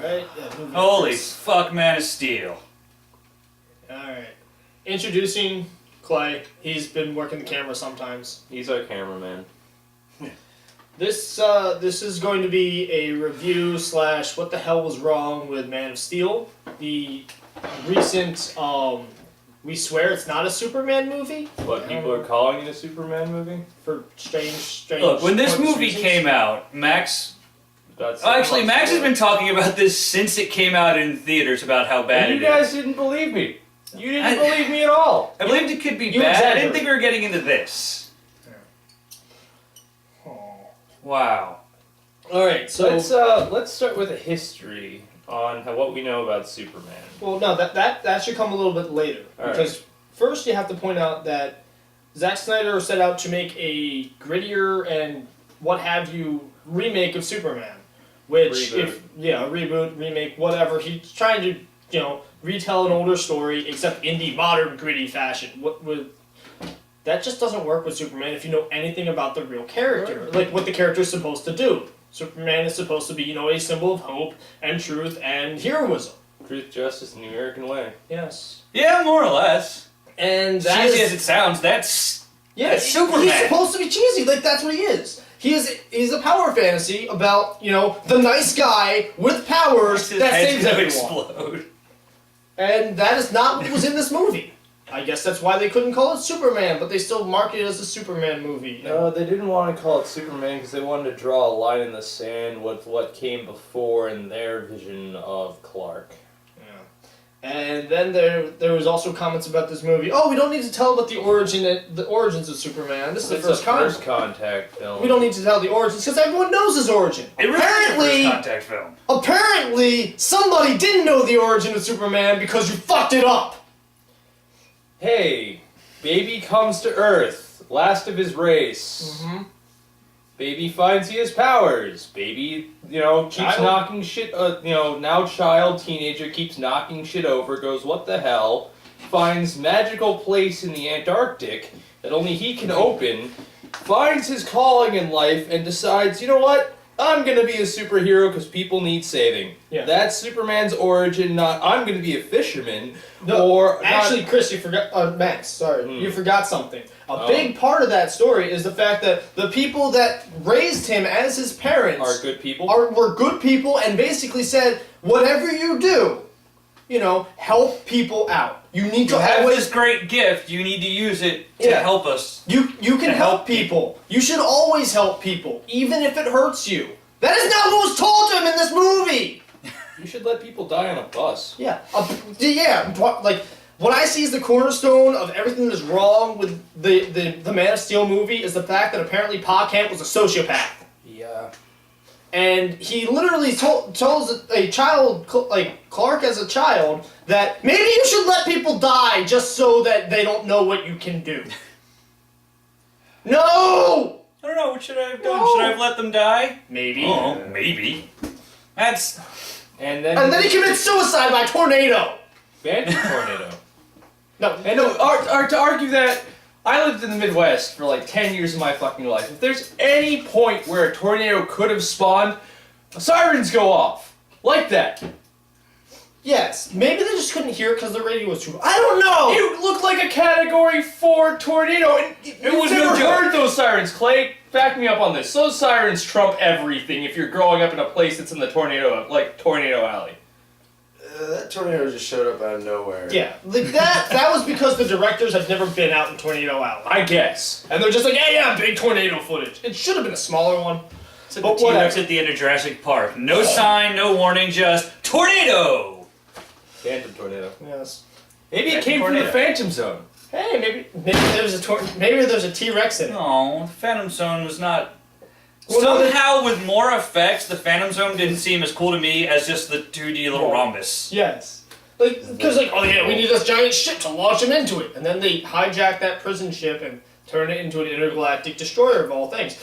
Alright, yeah, Holy fuck, Man of Steel. Alright. Introducing Clay. He's been working the camera sometimes. He's our cameraman. This is going to be a review / what the hell was wrong with Man of Steel. The recent, we swear it's not a Superman movie. What, people are calling it a Superman movie? For strange... Look, when this movie reasons. came out, Max has been talking about this since it came out in theaters about how bad it is. You guys didn't believe me. You didn't believe me at all. I believed it could be bad. I didn't think we were getting into this. Wow. Alright, so... Let's start with a history on what we know about Superman. Well, no, that should come a little bit later. Because first you have to point out that Zack Snyder set out to make a grittier and what have you remake of Superman. Which, reboot, remake, whatever. He's trying to, retell an older story, except in the modern, gritty fashion. That just doesn't work with Superman if you know anything about the real character. Like, what the character is supposed to do. Superman is supposed to be, a symbol of hope and truth and heroism. Truth, justice, and the American way. Yes. Yeah, more or less. And that cheesy as it sounds, that's Superman. He's supposed to be cheesy. Like, that's what he is. He's a power fantasy about, the nice guy with powers that saves everyone. Explode. And that is not what was in this movie. I guess that's why they couldn't call it Superman, but they still market it as a Superman movie. No, they didn't want to call it Superman because they wanted to draw a line in the sand with what came before in their vision of Clark. Yeah. And then there was also comments about this movie. Oh, we don't need to tell about the origins of Superman. This is the first contact film. We don't need to tell the origins because everyone knows his origin. It really is the first contact film. Apparently, somebody didn't know the origin of Superman because you fucked it up. Hey, baby comes to Earth, last of his race. Mm-hmm. Baby finds he has powers. Baby, keeps knocking shit, now child, teenager, keeps knocking shit over, goes, what the hell, finds magical place in the Antarctic that only he can open, finds his calling in life, and decides, you know what? I'm gonna be a superhero because people need saving. Yeah. That's Superman's origin, not I'm gonna be a fisherman. Chris, you forgot. Max, sorry, you forgot something. A big part of that story is the fact that the people that raised him as his parents are good people. Were good people, and basically said, whatever you do, help people out. You need to have this great gift. You need to use it to help us. You can help people. You should always help people, even if it hurts you. That is not what was told to him in this movie. You should let people die on a bus. Yeah, like what I see as the cornerstone of everything that's wrong with the Man of Steel movie is the fact that apparently Pa Kent was a sociopath. Yeah. And he literally tells a child, like Clark as a child, that maybe you should let people die just so that they don't know what you can do. No! I don't know, what should I have done? Should I have let them die? Maybe. Oh, maybe. That's... And then he commits suicide by tornado! Phantom tornado. No, to argue that, I lived in the Midwest for like 10 years of my fucking life. If there's any point where a tornado could have spawned, sirens go off. Like that. Yes, maybe they just couldn't hear it because the radio was too... I don't know! It looked like a Category 4 tornado. You've never heard those sirens, Clay. Back me up on this. Those sirens trump everything if you're growing up in a place that's in the Tornado Alley. That tornado just showed up out of nowhere. Yeah, like that was because the directors have never been out in Tornado Alley. I guess. And they're just like, yeah, big tornado footage. It should have been a smaller one. It's like the T-Rex at the end of Jurassic Park. No sign, no warning, just tornado! Phantom tornado. Yes. Maybe it came from the Phantom Zone. Hey, maybe there's a T-Rex in it. No, the Phantom Zone was not... Somehow, with more effects, the Phantom Zone didn't seem as cool to me as just the 2D little rhombus. Yes. Because, we need this giant ship to launch him into it. And then they hijack that prison ship and turn it into an intergalactic destroyer of all things.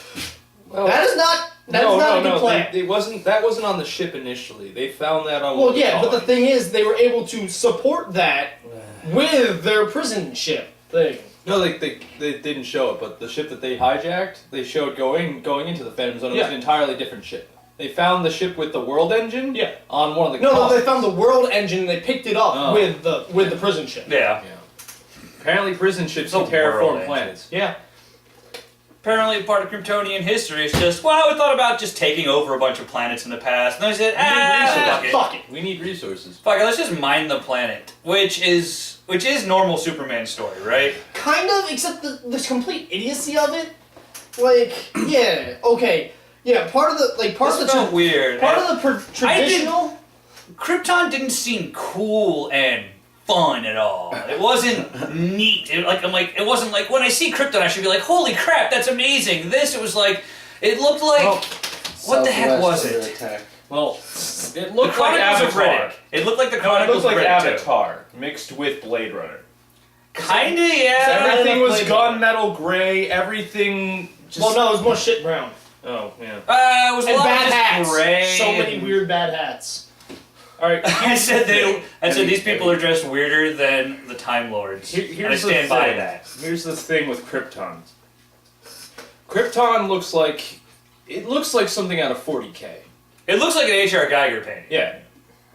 Well, that is not a good plan. That wasn't on the ship initially. They found that on... Well, yeah, but the thing is, they were able to support that with their prison ship thing. No, they didn't show it, but the ship that they hijacked, they showed going into the Phantom Zone. It was an entirely different ship. They found the ship with the world engine. Yeah. On one of the. No, they found the world engine and they picked it up with the prison ship. Yeah. Apparently, prison ships can It's a world terraform planets. Yeah. Apparently, part of Kryptonian history is just, well, we thought about just taking over a bunch of planets in the past, and they said, Fuck it. We need resources. Fuck it, let's just mine the planet, which is normal Superman story, right? Kind of, except the complete idiocy of it. Like, yeah, okay, yeah. Part of the Felt weird. Part of the traditional. Krypton didn't seem cool and fun at all. It wasn't neat. It wasn't like when I see Krypton, I should be like, holy crap, that's amazing. It was like, it looked like, what the heck was it? Attack. Well, it looked like Chronicles of Avatar. Riddick. It looked like the It Chronicles looked like of Riddick too. Avatar mixed with Blade Runner. Kinda, yeah. Everything was Blade Runner. gunmetal gray. Everything. Just... Well, no, it was more shit brown. Oh yeah. It was a And lot bad of just hats. gray. So many weird bad hats. All right. I said these people are dressed weirder than the Time Lords. Here's and I stand the by thing. that. Here's the thing with Krypton. Krypton looks like something out of 40K. It looks like an H.R. Geiger painting. Yeah.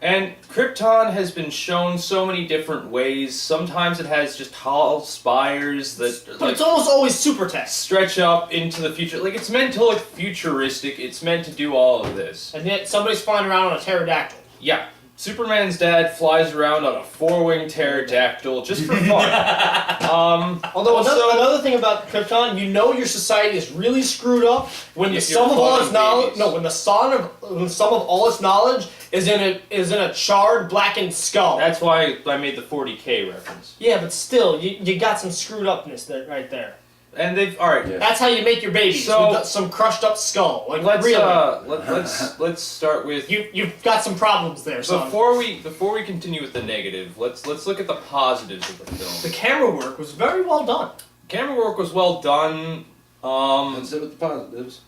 And Krypton has been shown so many different ways. Sometimes it has just tall spires that But it's almost always super tech. stretch up into the future. Like, it's meant to look futuristic. It's meant to do all of this. And yet somebody's flying around on a pterodactyl. Yeah. Superman's dad flies around on a four-winged pterodactyl just for fun. Although also- another thing about Krypton, you know your society is really screwed up when the If sum you're of all its cloning knowledge. babies. No, when the sum of all its knowledge is in a charred, blackened skull. That's why I made the 40K reference. Yeah, but still, you got some screwed upness there, right there. And they've alright. Yeah. That's how you make your babies, So- with some crushed up skull. Like Let's really, let's start with you've got some problems there, son. before we continue with the negative. Let's look at the positives of the film. The camera work was very well done. Camera work was well done. Let's sit with the positives.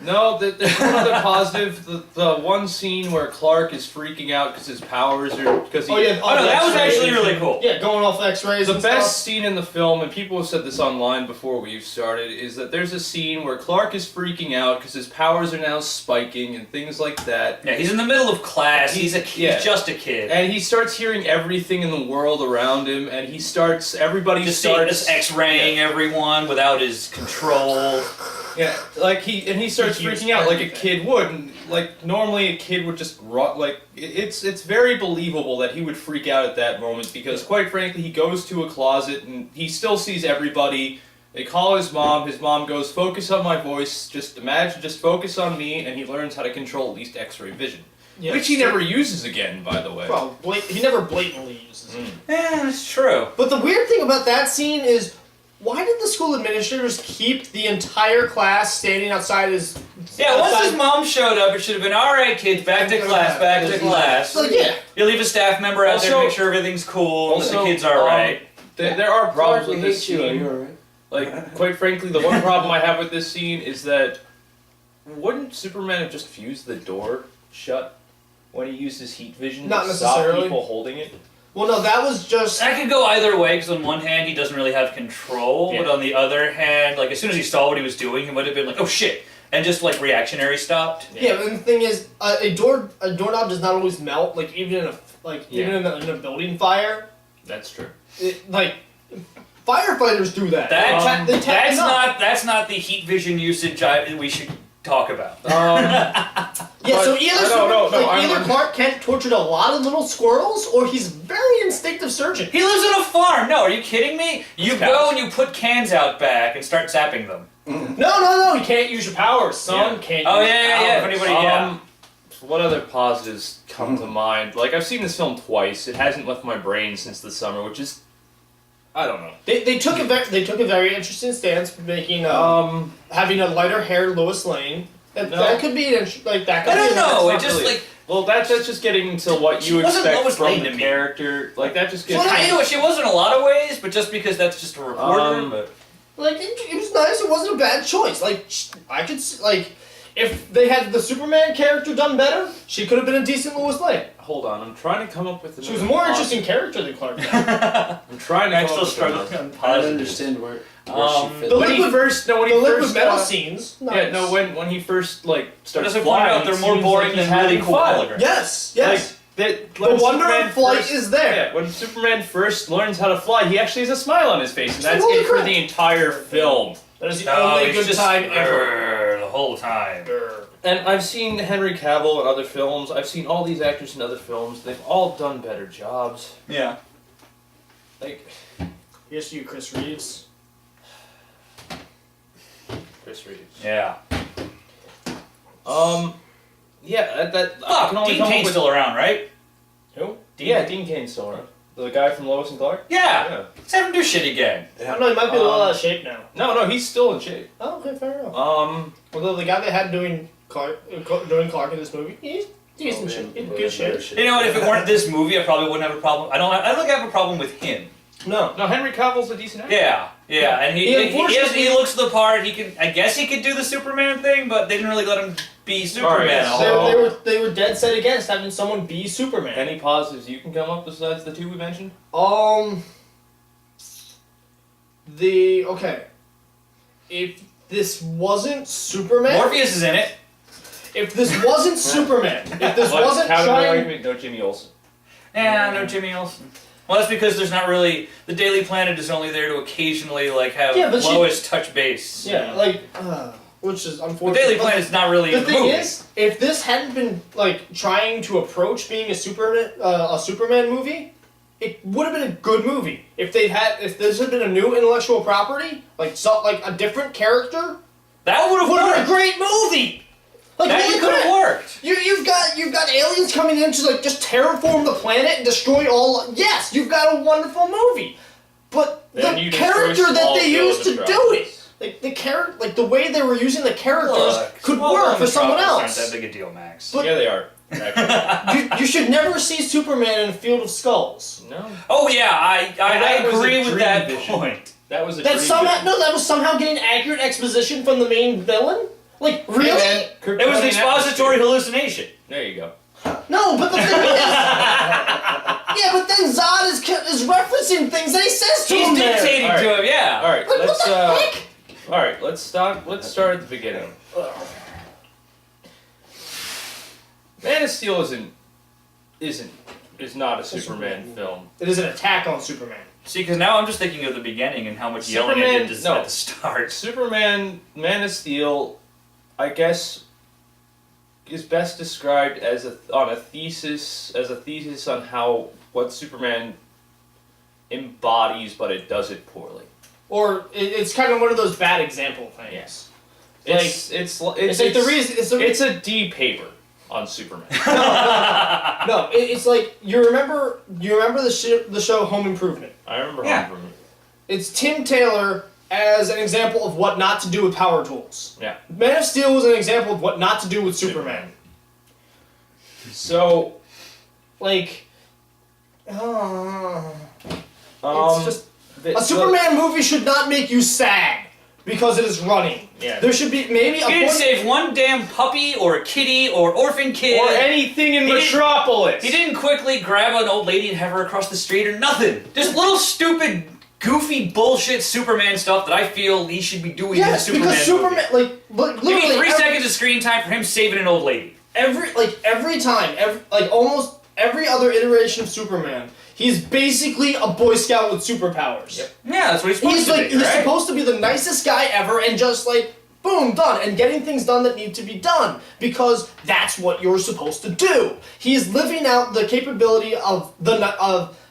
No, there's one other positive. The one scene where Clark is freaking out because his powers are because he. Oh yeah, Oh no, that was X-rays. actually really cool. Yeah, going off X-rays. The and best stuff. scene in the film, and people have said this online before we've started, is that there's a scene where Clark is freaking out because his powers are now spiking and things like that. Yeah, he's in the middle of class. He's Yeah. just a kid. And he starts hearing everything in the world around him, and everybody Just starts X-raying everyone without his control. Yeah, like he starts He keeps freaking out like a everything. kid would, and like normally a kid would just it's very believable that he would freak out at that moment because quite frankly he goes to a closet and he still sees everybody. They call his mom goes, focus on my voice, just focus on me, and he learns how to control at least X-ray vision. Yeah, Which he so- never uses again, by the way. Well, he never blatantly uses it. Yeah, that's true. But the weird thing about that scene is, why did the school administrators keep the entire class standing outside his... Yeah, once outside- his mom showed up, it should have been, alright kids, back to class, back to class. Like, yeah. You leave a staff member out there to Also- make sure everything's cool, and also, the kids are alright. There are problems with I this hate you. Are scene. you alright? Like, quite frankly, the one problem I have with this scene is that wouldn't Superman have just fused the door shut when he used his heat vision Not to stop necessarily. people holding it? Well, no, that was just... That could go either way, because on one hand, he doesn't really have control, Yeah. but on the other hand, like, as soon as he saw what he was doing, he would have been like, oh shit, and just, like, reactionary stopped. Yeah, but the thing is, a doorknob does not always melt. Like even in a building fire, That's true. firefighters do that. That, They tap it up. that's not the heat vision usage we should talk about. Yeah, But- so either no, either Clark Kent tortured a lot of little squirrels, or he's very instinctive surgeon. He lives on a farm. No, are you kidding me? You It's go cows. and you put cans out back and start zapping them. No, you can't use your powers, son. Yeah. Can't Oh use yeah, your yeah. If powers. anybody, yeah. What other positives come to mind? Like, I've seen this film twice. It hasn't left my brain since the summer, which is... I don't know. They took a very interesting stance, making having a lighter haired Lois Lane. That could be that. Could I don't be know. It not just really. like Well, that's just getting into what She you wasn't expect Lois from Lane the to me. character. Like, that just well, gets... I know she wasn't a lot of ways, but just because that's just a reporter. But it was nice. It wasn't a bad choice. I could if they had the Superman character done better, she could have been a decent Lois Lane. Hold on, I'm trying to come up with... She was a more interesting character than Clark Kent. I'm trying to I'm come still up with struggling on I don't positives. understand where. The when he liquid- first metal scenes. Nice. Yeah, no, when he first starts Doesn't flying, point out they're it more seems boring like he's than really having cool fun. holograms. Yes. The wonder of flight is there. Yeah, when Superman first learns how to fly, he actually has a smile on his face, and that's Holy it for crap. the entire film. That is the only it's good just time ever. the whole time. And I've seen Henry Cavill in other films. I've seen all these actors in other films. They've all done better jobs. Yeah. Like Here's to you, Chris Reeves. Chris Reeves. Yeah. Yeah, that I Fuck, can only Dean come up Kane's with- still around, right? Who? Dean Kane's still around. The guy from Lois and Clark? Yeah. Let's have him do shit again. I don't know, he might be a little out of shape now. No, he's still in shape. Oh, okay, fair enough. Um, The guy they had doing Clark in this movie, he's decent shape. He's good shape. You know what? If it weren't this movie, I probably wouldn't have a problem. I don't think I have a problem with him. No. Henry Cavill's a decent actor. Yeah, and he unfortunately- looks the part. I guess he could do the Superman thing, but they didn't really let him be Superman. Alright, So- They were dead set against having someone be Superman. Any positives you can come up besides the two we mentioned? Okay. If this wasn't Superman, Morpheus is in it. if this wasn't Superman, if this But wasn't counter trying, argument, no Jimmy Olsen. Yeah, no Jimmy Olsen. Well, that's because there's not really the Daily Planet is only there to occasionally have Yeah, but Lois touch base. yeah, which is The unfortunate. Daily but Planet's not really the in the thing movie. is, if this hadn't been trying to approach being a Superman movie, it would have been a good movie. If this had been a new intellectual property, a different character, that would have would have been a worked. great movie. That holy could have crap. worked. You've got aliens coming in to just terraform the planet and destroy all. Yes, you've got a wonderful movie, but Then the you destroy character that they Smallville used to with do it, the way they were using the characters could work for someone Aren't else. that big a deal, Max? But- Yeah, they are. Actually. You should never see Superman in a field of skulls. No. Oh yeah, I That was a agree with dream that vision. point. That was a That dream somehow vision. that was somehow getting accurate exposition from the main villain. Really? It was an expository hallucination. There you go. No, but the thing is, yeah, but then Zod is referencing things that he says to He's him there. dictating All right. to him, yeah. All right, Like, let's. what the heck? All right, let's start. Let's start at the beginning. Man of Steel is not a Superman film. It is an attack on Superman. See, because now I'm just thinking of the beginning and how much yelling I did no. at the start. Superman, Man of Steel, I guess, is best described as a thesis on how what Superman embodies, but it does it poorly. Or it's kind of one of those bad example things. Yes. It's It's like the reason. It's a D paper on Superman. No, it's like you remember the show Home Improvement. I remember Yeah. Home Improvement. It's Tim Taylor as an example of what not to do with power tools. Yeah. Man of Steel was an example of what not to do with Superman. So, Like, um, it's just a Superman movie should not make you sad because it is running. Yeah. There should be maybe a He didn't point. save one damn puppy or a kitty or orphan kid. or anything in He didn't- Metropolis. He didn't quickly grab an old lady and have her across the street or nothing. Just little stupid, goofy bullshit Superman stuff that I feel he should be doing in a Yes, Superman because Superman, movie. literally, Give me 3 every- seconds of screen time for him saving an old lady. almost every other iteration of Superman, he's basically a Boy Scout with superpowers. Yep. Yeah, that's what he's supposed He's to be, he's right? supposed to be the nicest guy ever, and just boom, done, and getting things done that need to be done because that's what you're supposed to do. He's living out the capability of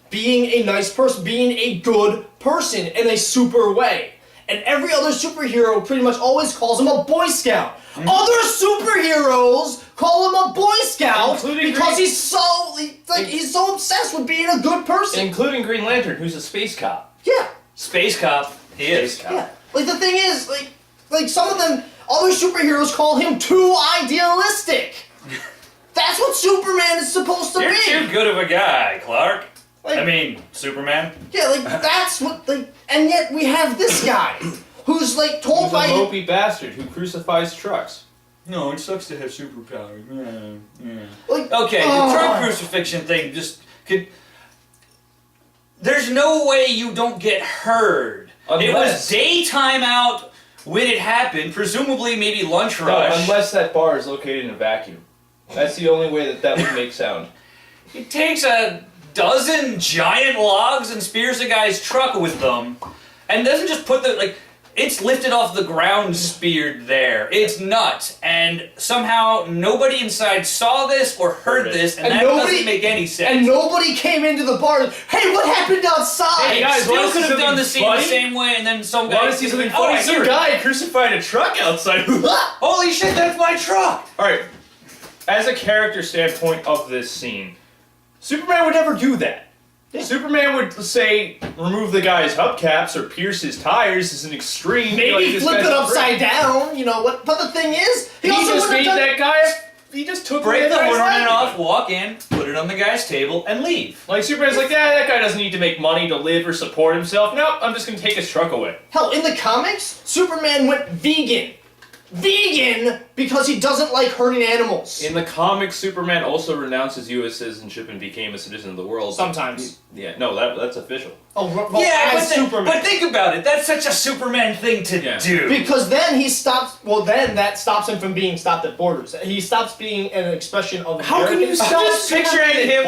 being a nice person, being a good person in a super way. And every other superhero pretty much always calls him a Boy Scout. Mm-hmm. Other superheroes call him a Boy Scout Including because Green- he's so obsessed with being a good person. Including Green Lantern, who's a space cop. Yeah. Space cop, he is. Space cop. Yeah, the thing is, some of them, other superheroes call him too idealistic. That's what Superman is supposed to You're be. too good of a guy, Clark. Like- I mean, Superman. Yeah, that's what, and yet we have this guy, who's, told He's a by... mopey bastard who crucifies trucks. No, it sucks to have superpowers. Yeah. Like, Okay, oh. the truck crucifixion thing just could. There's no way you don't get heard It was daytime out when it happened, presumably maybe lunch rush. Unless that bar is located in a vacuum. That's the only way that would make sound. He takes a dozen giant logs and spears a guy's truck with them, and doesn't just put it's lifted off the ground speared there. It's nuts. And somehow nobody inside saw this or heard this, and that doesn't make any sense. And nobody came into the bar. Hey, what happened outside? Hey guys, still could have done the scene the same way, and then some guy... Want to see something funny? Some guy crucified a truck outside. Holy shit, that's my truck! Alright, as a character standpoint of this scene, Superman would never do that. Superman would say, remove the guy's hubcaps or pierce his tires is an extreme. Maybe flip it upside down, you know what? But the thing is, he just made that guy. He just took break the ornament off, off, walk in, put it on the guy's table, and leave. Like Superman's like, that guy doesn't need to make money to live or support himself. Nope, I'm just gonna take his truck away. Hell, in the comics, Superman went vegan. Vegan because he doesn't like hurting animals. In the comics, Superman also renounced his U.S. citizenship and became a citizen of the world. Sometimes. Yeah, no, that's official. Oh, well, yeah, Superman. But think about it. That's such a Superman thing to do. Because then he stops. Well, then that stops him from being stopped at borders. He stops being an expression of. How can you stop? I'm just picturing him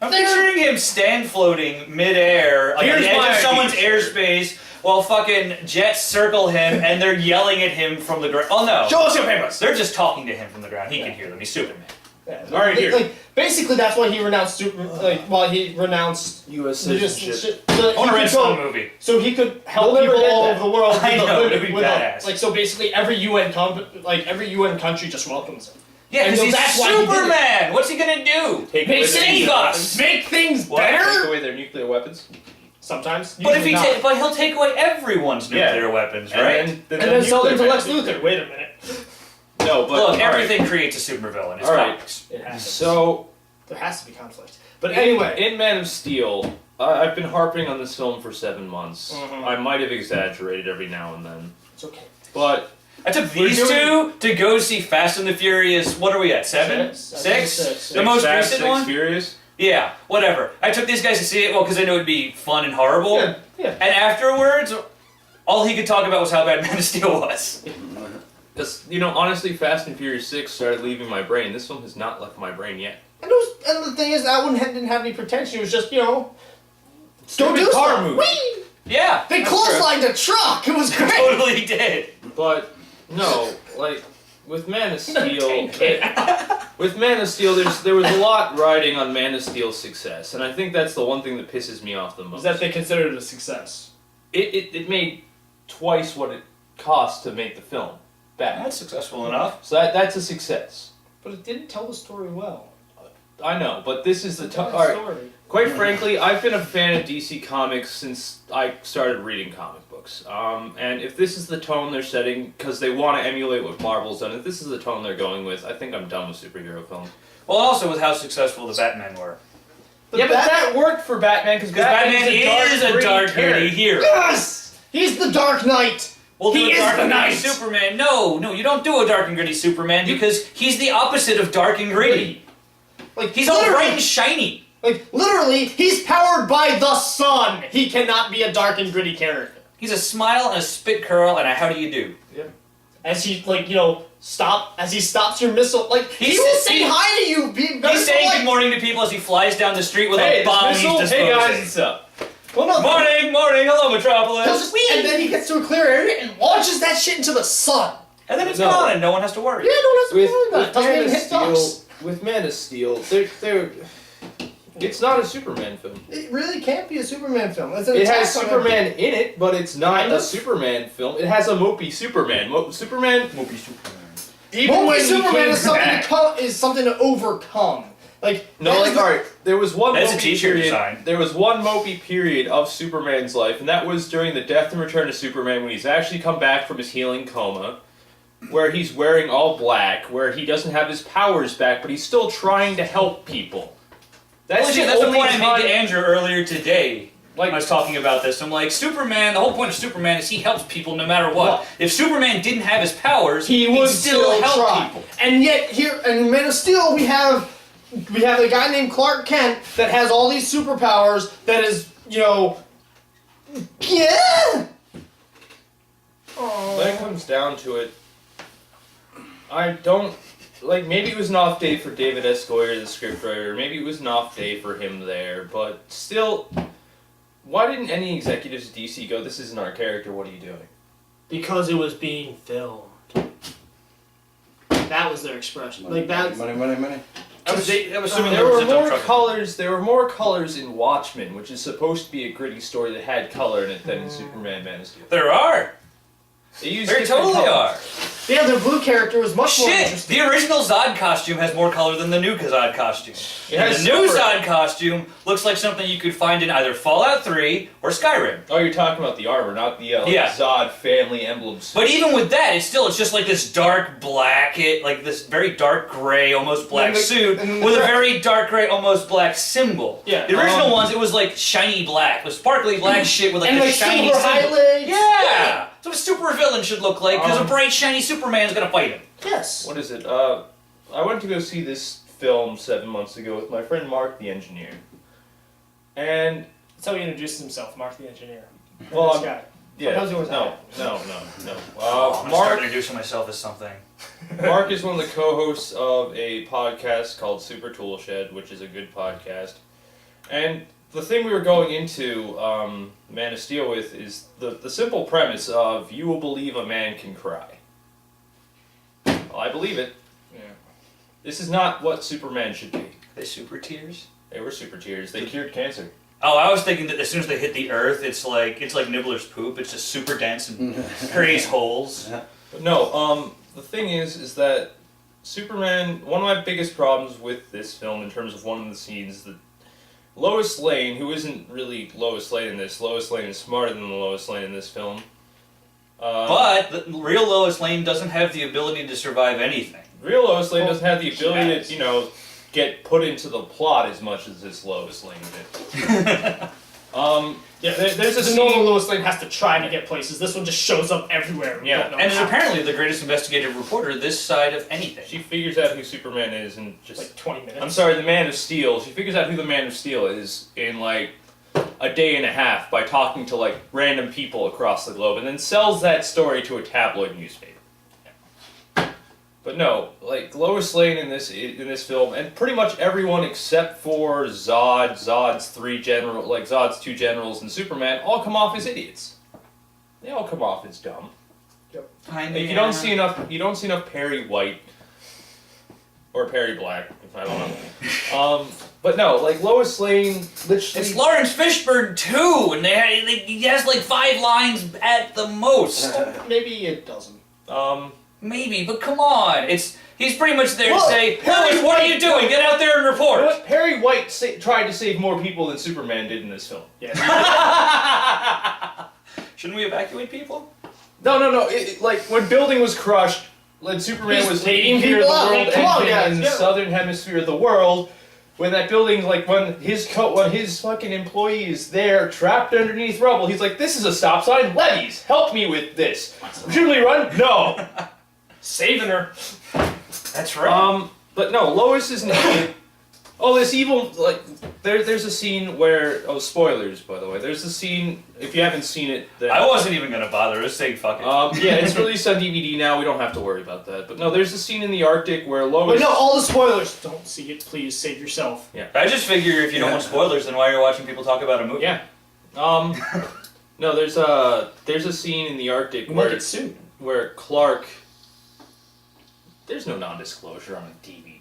I'm picturing him stand floating midair, like at the edge of someone's airspace, while fucking jets circle him and they're yelling at him from the ground. Oh no! Show us your papers. They're just talking to him from the ground. He can hear them. He's Superman. Yeah, all right, here. Like, basically, that's why he renounced he renounced U.S. citizenship. I want to rent some movie. So he could help people all over the world. I know, it'd be badass. Like, so basically, every UN country just welcomes him. Yeah, because he's Superman. What's he gonna do? Save us. Make things better. Take away their nuclear weapons. Sometimes. But if he'll take away everyone's nuclear weapons, right? And then sell them to Lex Luthor. Wait a minute. No, but look, everything creates a supervillain. It's comics. It happens. So there has to be conflict. But anyway, in Man of Steel, I've been harping on this film for 7 months. Mm-hmm. I might have exaggerated every now and then. It's okay. But I took these two to go see Fast and the Furious. What are we at? 7? 6? The most recent one? Furious? Yeah, whatever. I took these guys to see it, because I knew it'd be fun and horrible. Yeah. And afterwards, all he could talk about was how bad Man of Steel was. Because, honestly, Fast and Furious 6 started leaving my brain. This film has not left my brain yet. And the thing is, that one didn't have any pretension. It was just, don't do car stuff. movie. Whee! Yeah. They clotheslined a truck. It was great. Totally did. But, no, with Man of Steel, there was a lot riding on Man of Steel's success, and I think that's the one thing that pisses me off the most. Is that they considered it a success. It made twice what it cost to make the film. That's successful enough. So that's a success. But it didn't tell the story well. I know, but this is the story. Quite frankly, I've been a fan of DC Comics since I started reading comic books. And if this is the tone they're setting, because they want to emulate what Marvel's done, if this is the tone they're going with, I think I'm done with superhero films. Well, also with how successful the Batman were. But that worked for Batman, because Batman is a dark, gritty hero. Yes! He's the Dark Knight! He is the Knight! Superman. No, you don't do a dark and gritty Superman, because he's the opposite of dark and gritty. He's all bright and shiny. Literally, he's powered by the sun. He cannot be a dark and gritty character. He's a smile and a spit curl and a how do you do. Yep. As he, as he stops your missile, he will say hi to you. He's saying good morning to people as he flies down the street with a bomb he's disposing. Hey guys, what's up? Well, no, morning, hello Metropolis. And then he gets to a clear area and launches that shit into the sun. And then it's gone and no one has to worry. Yeah, no one has to worry about it. Doesn't even hit ducks. With Man of Steel, it's not a Superman film. It really can't be a Superman film. It has Superman in it, but it's not a Superman film. It has a mopey Superman. Mopey Superman. Even when Superman is something to overcome. Alright, there was one That's mopey a t-shirt period. design. There was one mopey period of Superman's life, and that was during the Death and Return of Superman, when he's actually come back from his healing coma, where he's wearing all black, where he doesn't have his powers back, but he's still trying to help people. That's the point I made to Andrew earlier today. I was talking about this. I'm like, Superman, the whole point of Superman is he helps people no matter what. If Superman didn't have his powers, he would still help people. And yet, here in Man of Steel, we have a guy named Clark Kent that has all these superpowers that is, Yeah. When it comes down to it, I don't like. Maybe it was an off day for David S. Goyer, the scriptwriter. Maybe it was an off day for him there. But still, why didn't any executives at DC go, "This isn't our character. What are you doing?" Because it was being filmed. That was their expression. Money, Like that. money, money, money. I'm assuming There was were a dump more truck. colors. There were more colors in Watchmen, which is supposed to be a gritty story that had color in it, than in Superman: Man of Steel. There are. They used There different totally colors. are. Yeah, their blue character was much more Shit! interesting. The original Zod costume has more color than the new Zod costume. It And has the new silver. Zod costume looks like something you could find in either Fallout 3 or Skyrim. Oh, you're talking about the armor, not the Yeah. Zod family emblems. But even with that, it's just like this dark black, like this very dark gray, almost black And the- suit and the with a cra- very dark gray, almost black symbol. Yeah, The original ones, it was like shiny black, with sparkly black shit with like and the like shiny silver symbol. highlights. Yeah! That's what a super villain should look like, because a Um, bright shiny Superman's gonna fight him. Yes. What is it? I went to go see this film 7 months ago with my friend Mark, the engineer. And That's how he introduced himself, Mark the Engineer. Well, This guy. yeah, How's yours? no. Oh, I'm gonna start Mark, introducing myself as something. Mark is one of the co-hosts of a podcast called Super Tool Shed, which is a good podcast. And the thing we were going into Man of Steel with is the simple premise of you will believe a man can cry. Well, I believe it. Yeah. This is not what Superman should be. They super tears? They were super tears. They cured cancer. Oh, I was thinking that as soon as they hit the earth, it's like Nibbler's poop. It's just super dense and creates holes. But no, the thing is that Superman, one of my biggest problems with this film in terms of one of the scenes, that Lois Lane, who isn't really Lois Lane in this, Lois Lane is smarter than the Lois Lane in this film. But the real Lois Lane doesn't have the ability to survive anything. Real Lois Lane doesn't have the she ability has. to, get put into the plot as much as this Lois Lane did. Yeah, there's a the normal scene. Lois Lane has to try to get places. This one just shows up everywhere. We Yeah. don't know And is how. apparently the greatest investigative reporter this side of anything. She figures out who Superman is and just... like 20 minutes. I'm sorry, the Man of Steel. She figures out who the Man of Steel is in like a day and a half by talking to like random people across the globe, and then sells that story to a tabloid newspaper. But no, like Lois Lane in this film, and pretty much everyone except for Zod's two generals, and Superman all come off as idiots. They all come off as dumb. Like, you don't see enough Perry White or Perry Black, if I don't know. But no, like Lois Lane, literally. It's Lawrence Fishburne too, and he has like 5 lines at the most. Maybe it doesn't. Maybe, but come on, he's pretty much there Look, to say, Perry "Lois, what are White- you doing? Get out there and report." What Perry White tried to save more people than Superman did in this film. Yeah. Shouldn't we evacuate people? No. Like when building was crushed, when Superman He's was taking leading here people the out. world Come on, ending guys, in the get- southern hemisphere of the world. When that building, like when his fucking employee is there trapped underneath rubble, he's like, "This is a stop sign. Levies, help me with this. Should we run? No." Saving her. That's right. But no, Lois is an idiot. Oh, this evil, like, there's a scene where, spoilers, by the way. There's a scene, if you haven't seen it, then, I wasn't even gonna bother. I was saying fuck it. yeah, it's released on DVD now, we don't have to worry about that. But no, there's a scene in the Arctic where Lois... But no, all the spoilers. Don't see it, please. Save yourself. I just figure if you don't want spoilers, then why are you watching people talk about a movie? Yeah. No, there's a scene in the Arctic You might where, get sued. where Clark... There's no non-disclosure on a DVD.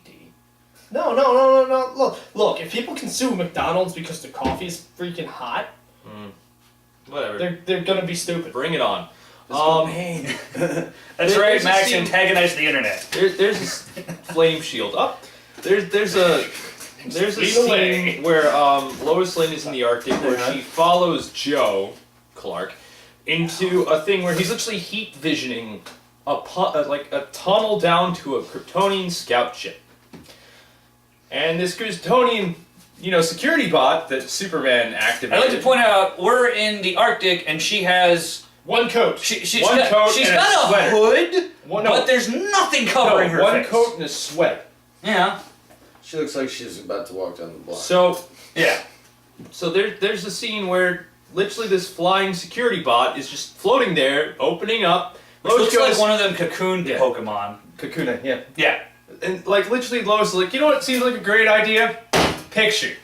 No. Look, if people can sue McDonald's because the coffee is freaking hot, Whatever. they're gonna be stupid. Bring it on. That's There's right, a Max scene- antagonized the internet. There's this flame shield up. There's a Speed away. scene where Lois Lane is in the Arctic where she follows Joe Clark into a thing where he's literally heat visioning a tunnel down to a Kryptonian scout ship. And this Kryptonian, security bot that Superman activated. I'd like to point out we're in the Arctic and she has One coat. she's One got, coat she's and a got a sweater. hood, no. but there's nothing covering her one face. coat and a sweater. Yeah. She looks like she's about to walk down the block. So Yeah. there's a scene where literally this flying security bot is just floating there, opening up. Which Lois looks goes, like one of them cocoon Pokemon. Kakuna, yeah. Yeah. And like literally Lois is like, you know what seems like a great idea? Picture.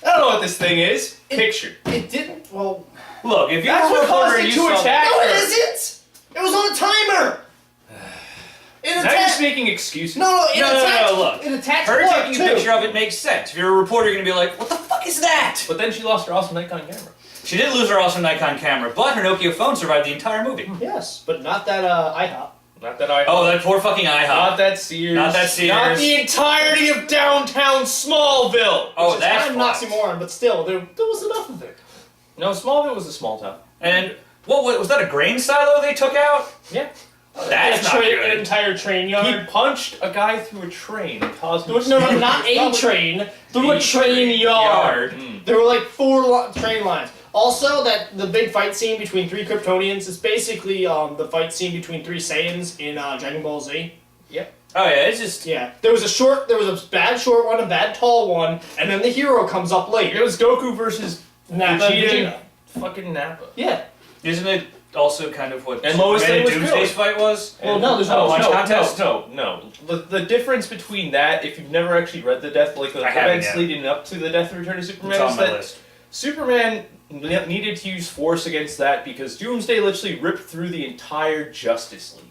I don't know what this thing is. Picture. It didn't. Well, Look, if you That's were a what reporter caused and it you to saw attack no, her. it isn't. It was on a timer. It Now you're attacked. just making excuses. No, it attacked. no, look. It attacked her Clark, taking too. a picture of it makes sense. If you're a reporter, you're going to be like, what the fuck is that? But then she lost her awesome Nikon camera. She did lose her awesome Nikon camera, but her Nokia phone survived the entire movie. Yes, but not that IHOP. Not that I. Oh, that poor fucking IHOP. Not that Sears. Not that Sears. Not the entirety of downtown Smallville. Oh, Which is that's kind of an oxymoron, but still, there was enough of it. No, Smallville was a small town. And what was that? A grain silo they took out? Yeah. That's not An good. entire train He yard. punched a guy through a train and caused him. No, not a train. Through a train yard. There were like 4 train lines. Also, that the big fight scene between 3 Kryptonians is basically the fight scene between 3 Saiyans in Dragon Ball Z. Yep. Oh yeah, it's just Yeah, there was a bad short one, a bad tall one, and then the hero comes up later. It was Goku versus Nappa and Vegeta. Vegeta. Fucking Nappa. Yeah. isn't it also kind of what And Lois Red Lane was Doomsday's killed. fight was? Well, no, there's no punch contest. No. The difference between that, if you've never actually read the death, like the I haven't events yet. leading up to the death and return of Superman, It's on is my that list. Superman needed to use force against that because Doomsday literally ripped through the entire Justice League.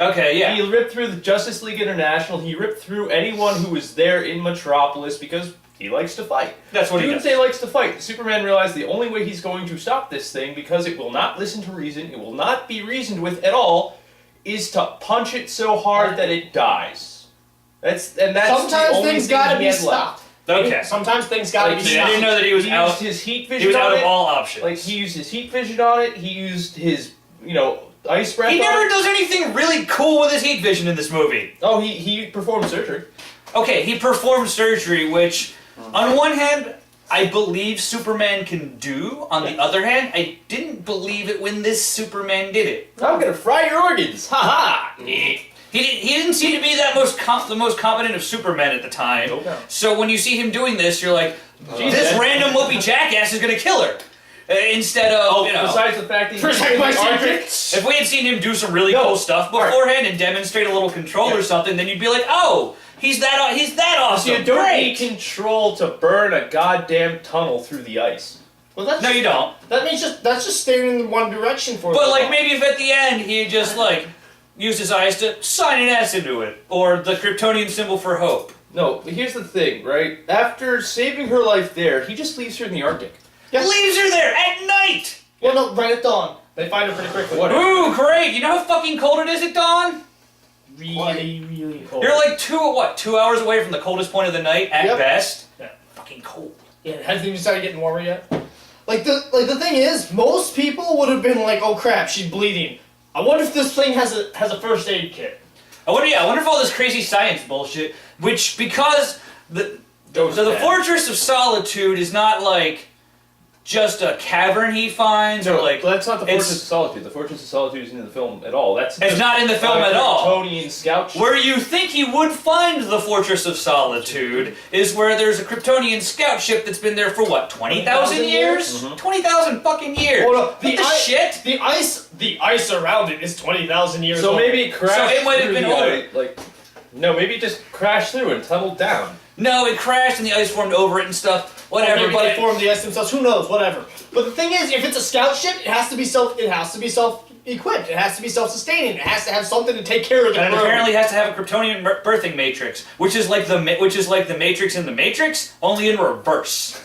Okay, yeah. He ripped through the Justice League International. He ripped through anyone who was there in Metropolis because he likes to fight. That's what he Doomsday does. likes to fight. Superman realized the only way he's going to stop this thing, because it will not listen to reason, it will not be reasoned with at all, is to punch it so hard that it dies. That's the Sometimes only things thing gotta he be had stopped. Okay. Sometimes things gotta be Like, See, I didn't stopped. know that he was He out. used his heat vision He was on out it. of all options. Like, he used his heat vision on it, he used his, ice breath He on never it. does anything really cool with his heat vision in this movie. Oh, he performed surgery. Okay, he performed surgery, which, on one hand, I believe Superman can do. On the other hand, I didn't believe it when this Superman did it. I'm gonna fry your organs. Ha ha! He didn't seem to be that the most competent of Supermen at the time. No doubt. So when you see him doing this, you're like, this random whoopee jackass is gonna kill her. Instead of, Besides the fact that he Protect my the Arctic- secrets! if we had seen him do some really No. cool stuff beforehand and demonstrate a little control or something, then you'd be like, oh, he's that awesome. You don't Great. need control to burn a goddamn tunnel through the ice. Well, that's No, you don't. That means that's just staring in one direction for. But the like ball. maybe if at the end he just like used his eyes to sign an S into it, or the Kryptonian symbol for hope. No, but here's the thing, right? After saving her life there, he just leaves her in the Arctic. Yes. Leaves her there at night. Well, no, right at dawn. They find her pretty quickly. Whatever. Ooh, great! You know how fucking cold it is at dawn? Really, really cold. You're like 2 hours away from the coldest point of the night at Yep. best. Yeah. Fucking cold. Yeah, it hasn't even started getting warmer yet. Like the thing is, most people would have been like, "Oh crap, she's bleeding." I wonder if this thing has a first aid kit. I wonder if all this crazy science bullshit, which because the Fortress of Solitude is not like just a cavern he finds, or like that's not the it's- Fortress of Solitude. The Fortress of Solitude isn't in the film at all. That's it's not in the film at all. Kryptonian scout ship. Where you think he would find the Fortress of Solitude is where there's a Kryptonian scout ship that's been there for what, 20,000 years? 20,000 fucking years. Well, no, What the shit? The ice around it is 20,000 years So old. maybe it crashed. So it might have through been the older. ice, no, maybe it just crashed through and tunneled down. No, it crashed and the ice formed over it and stuff. Whatever, Maybe but they formed the ice themselves. Who knows? Whatever. But the thing is, if it's a scout ship, it has to be self-equipped. It has to be self-sustaining. It has to have something to take care of the and it crew. apparently has to have a Kryptonian birthing matrix, which is like the Matrix in the Matrix, only in reverse.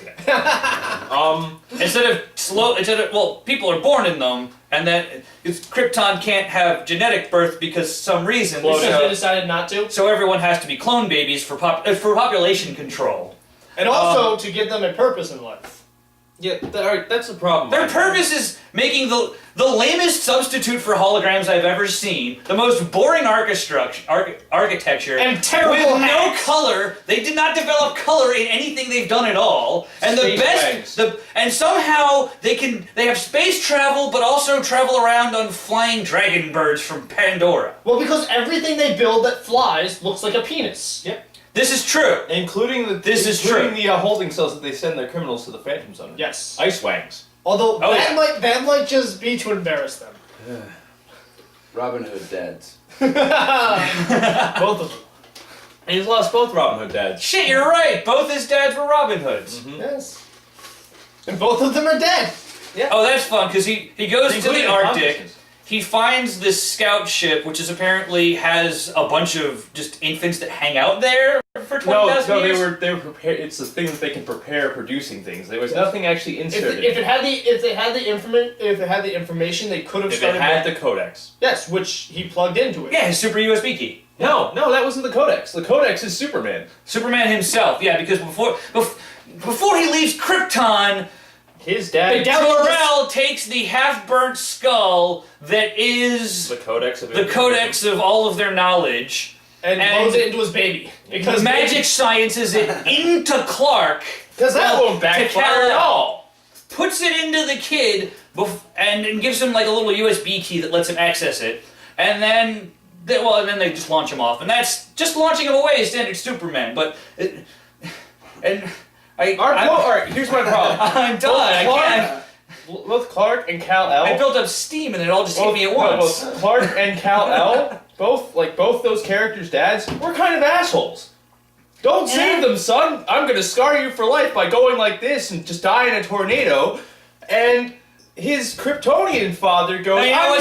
Instead of people are born in them, and then Krypton can't have genetic birth because some reason. Because so, they decided not to. so everyone has to be clone babies for population control. And also to give them a purpose in life. Yeah, that's the problem. Their purpose is making the lamest substitute for holograms I've ever seen, the most boring architecture, And terrible with no hacks. color. They did not develop color in anything they've done at all. And Space wags. and somehow they have space travel, but also travel around on flying dragon birds from Pandora. Well, because everything they build that flies looks like a penis. Yep. This is true. Including the holding cells that they send their criminals to the Phantom Zone. Yes. Ice wangs. Although that might just be to embarrass them. Robin Hood dads. Both of them. He's lost both Robin Hood dads. Shit, you're right. Both his dads were Robin Hoods. Mm-hmm. Yes. And both of them are dead. Yeah. Oh, that's fun, because he goes to Including the Arctic. accomplishments. He finds this scout ship, which is apparently has a bunch of just infants that hang out there for 20,000 years. They were prepared. It's the thing that they can prepare producing things. There was nothing actually inserted. If they had the information, they could have If started. it had the codex. Yes, which he plugged into it. Yeah, his super USB key. No, that wasn't the codex. The codex is Superman. Superman himself, yeah, because before he leaves Krypton, His dad. Jor-El takes the half-burnt skull that is The codex of all of their knowledge and loads it into his baby. because magic sciences it into Clark. Because that won't backfire at all. Puts it into the kid and gives him like a little USB key that lets him access it, and then they just launch him off, and that's just launching him away is standard Superman. But Alright, here's my problem. I'm done. I can't. Both Clark and Kal-El. I built up steam, and it all just hit me at once. Both Clark and Kal-El, both those characters' dads, were kind of assholes. Don't save them, son. I'm gonna scar you for life by going like this and just die in a tornado. And his Kryptonian father goes, Hey, I'm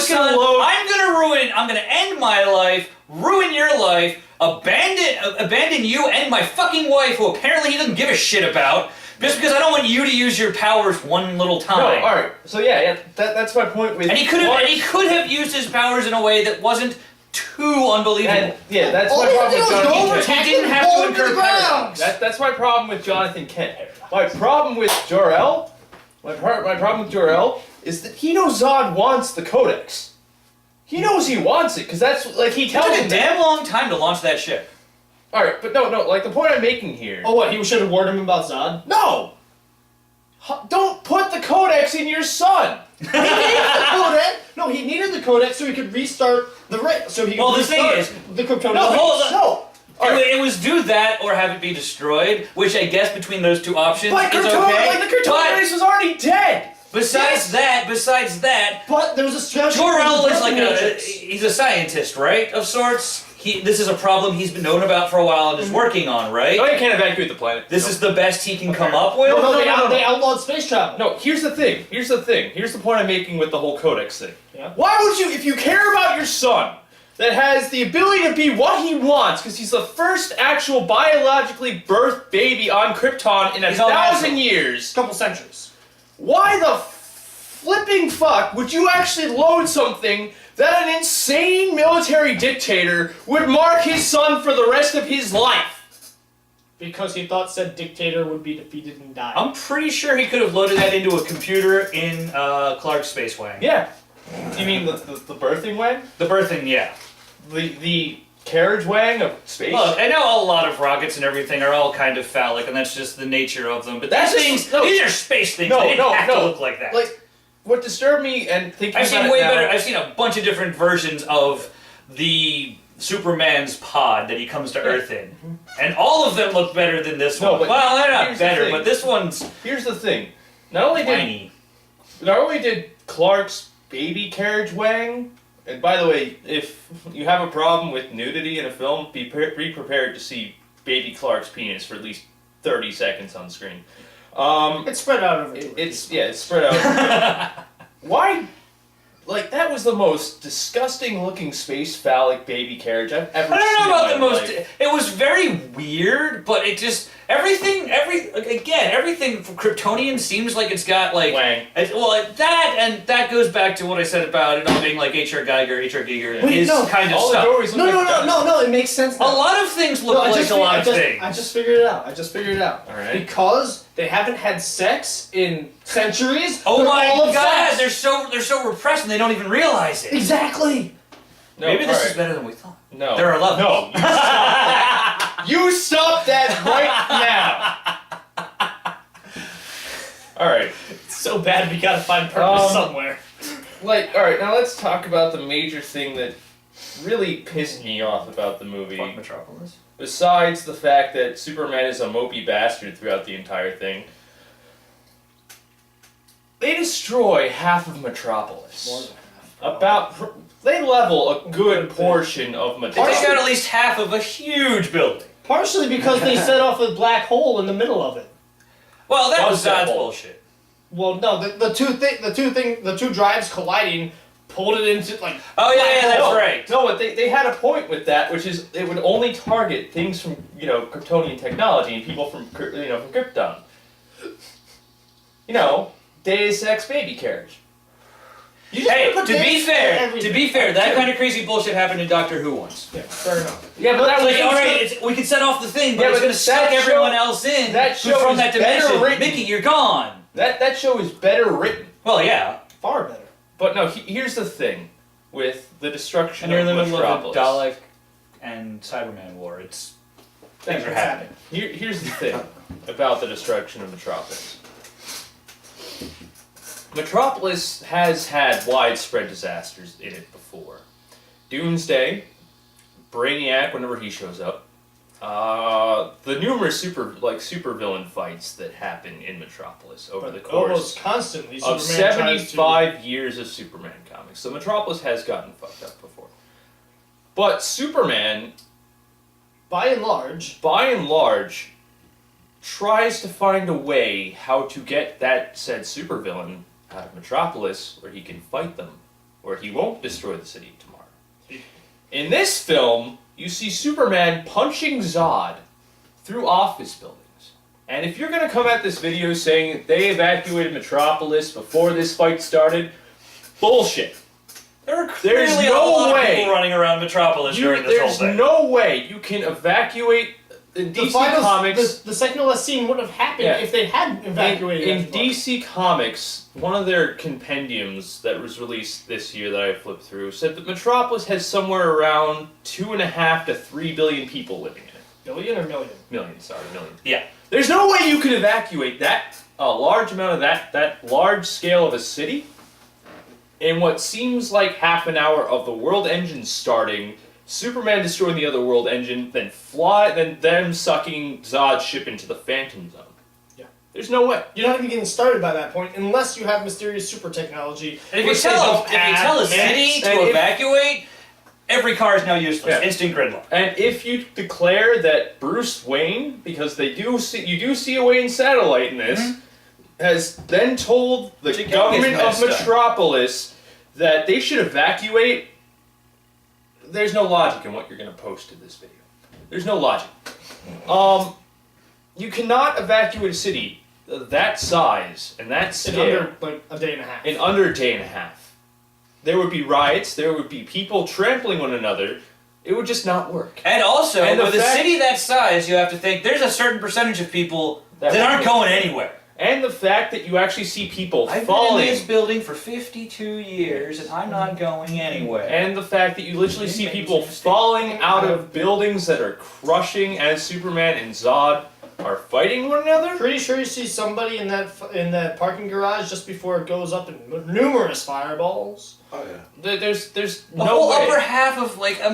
gonna end my life, ruin your life, abandon you and my fucking wife, who apparently he doesn't give a shit about, just because I don't want you to use your powers one little time. No, alright. So yeah, that's my point with. And he could have used his powers in a way that wasn't too unbelievable. And yeah, that's All my he had problem to with do was go Jonathan over, Kent. tackle He didn't him, have pull to him to the incur ground. That's my problem with Jonathan Kent. My problem with Jor-El, my problem with Jor-El is that he knows Zod wants the Codex. He knows he wants it because that's like he It tells took him a damn long time to launch that ship. All right, but no. Like the point I'm making here. Oh, what? He should have warned him about Zod? No. Don't put the Codex in your son. He needed the codex. No, he needed the codex so he could restart the race. So he could Well, the thing restart is- the Kryptonian No, race. hold on. No. All right. It was do that or have it be destroyed, which I guess between those two options But is Krypton, okay. like the Kryptonian But race was already dead. besides that, But there was a special. Jor-El is like matrix. he's a scientist, right? Of sorts. This is a problem he's been known about for a while and is working on, right? No, you can't evacuate the planet. This is the best he can come up with. No, No. they outlawed space travel. No, here's the thing. Here's the point I'm making with the whole Codex thing. Yeah. Why would you, if you care about your son, that has the ability to be what he wants, because he's the first actual biologically birthed baby on Krypton in He's all 1,000 natural. years, Couple centuries. why the flipping fuck would you actually load something that an insane military dictator would mark his son for the rest of his life? Because he thought said dictator would be defeated and die. I'm pretty sure he could have loaded that into a computer in Clark's Space Wang. Yeah. You mean the birthing wang? The birthing, yeah. The carriage wang of space? Look, I know a lot of rockets and everything are all kind of phallic, and that's just the nature of them. But That's these just- things, no. these are space things. They didn't have to look like that. Like, what disturbed me and thinking I've about seen it way now, better. I've seen a bunch of different versions of the Superman's pod that he comes to Earth in, and all of them look better than this No, one. but Well, they're not here's the better, thing. but this one's Here's the thing. Not only did Clark's baby carriage wang, and by the way, if you have a problem with nudity in a film, be prepared to see baby Clark's penis for at least 30 seconds on screen. It's spread out over. It's spread out. Why? Like, that was the most disgusting looking space phallic baby carriage I've ever I don't seen know about in the my most. life. It was very weird, but it just everything from Kryptonian seems like it's got like Wang. that goes back to what I said about it all being like H.R. Giger Wait, is no. kind of All the stuff. doorways look like that. No, it makes sense A now. lot of things look No, I like just a lot of I things. just figured it out. Alright. Because they haven't had sex in centuries. Oh they're my all god, obsessed. they're so repressed and they don't even realize it. Exactly. No, Maybe this alright. is better than we thought. No. There are levels. No. You stop that. You stop that right now. Alright. It's so bad we gotta find purpose Um, somewhere. Alright, now let's talk about the major thing that really pissed me off about the movie. Fuck Metropolis. besides the fact that Superman is a mopey bastard throughout the entire thing, they destroy half of Metropolis. More than half. They level a good portion of They Metropolis. take out at least half of a huge building. Partially because they set off a black hole in the middle of it. Well, that was that Zod's hole? bullshit. Well, no, the two drives colliding pulled it into like. Oh yeah, that's No, right. No, but they had a point with that, which is it would only target things from Kryptonian technology and people from from Krypton. Deus Ex baby carriage. Hey, to be fair, that kind of crazy bullshit happened in Doctor Who once. Yeah, fair enough. Yeah, but that was Like, all right, we can set off the thing, but Yeah, it's but going to suck that everyone show- else in that who's show from is that better dimension. written. Mickey, you're gone. That show is better written. Well, yeah. Far better. But no, here's the thing with the destruction And you're in the of middle of a Metropolis. Dalek and Cyberman war. Things are happening. Here's the thing about the destruction of Metropolis. Metropolis has had widespread disasters in it before. Doomsday, Brainiac whenever he shows up, the numerous supervillain fights that happen in Metropolis over the course almost constantly, of Superman tries to- 75 years of Superman comics. So Metropolis has gotten fucked up before. But Superman, by and large, tries to find a way how to get that said supervillain out of Metropolis where he can fight them, where he won't destroy the city tomorrow. In this film, you see Superman punching Zod through office buildings. And if you're going to come at this video saying that they evacuated Metropolis before this fight started, bullshit. There are There's clearly no a lot of way. people running around Metropolis during this whole There's thing. no way you can evacuate in The DC final, Comics. the second last scene would have happened Yeah. if they hadn't evacuated In it. DC Comics, one of their compendiums that was released this year that I flipped through said that Metropolis has somewhere around 2.5 to 3 billion people living in it. Billion or million? Million. Yeah. There's no way you can evacuate a large amount of that large scale of a city in what seems like half an hour of the world engine starting, Superman destroying the other world engine, then them sucking Zod's ship into the Phantom Zone. Yeah. There's no way. You're not even getting started by that point unless you have mysterious super technology. And if you which they don't tell a add. city and to if- evacuate, every car is now useless. Yeah. Instant gridlock. And if you declare that Bruce Wayne, because you do see a Wayne satellite in this, has then told the Which again government gets of messed up. Metropolis that they should evacuate, there's no logic in what you're going to post in this video. There's no logic. You cannot evacuate a city that size and that In scale under like a day and a half. in under a day and a half. There would be riots, there would be people trampling one another. It would just not work. And also, And the with a fact- city that size, you have to think there's a certain percentage of people That that aren't would- going anywhere. And the fact that you actually see people I've falling. been in this building for 52 years, and I'm not going anywhere. And the fact that you literally see Maybe people it's a mistake. falling out of buildings that are crushing as Superman and Zod are fighting one another. Pretty sure you see somebody in that parking garage just before it goes up in numerous fireballs. Oh yeah. There's the no whole way. upper half of like a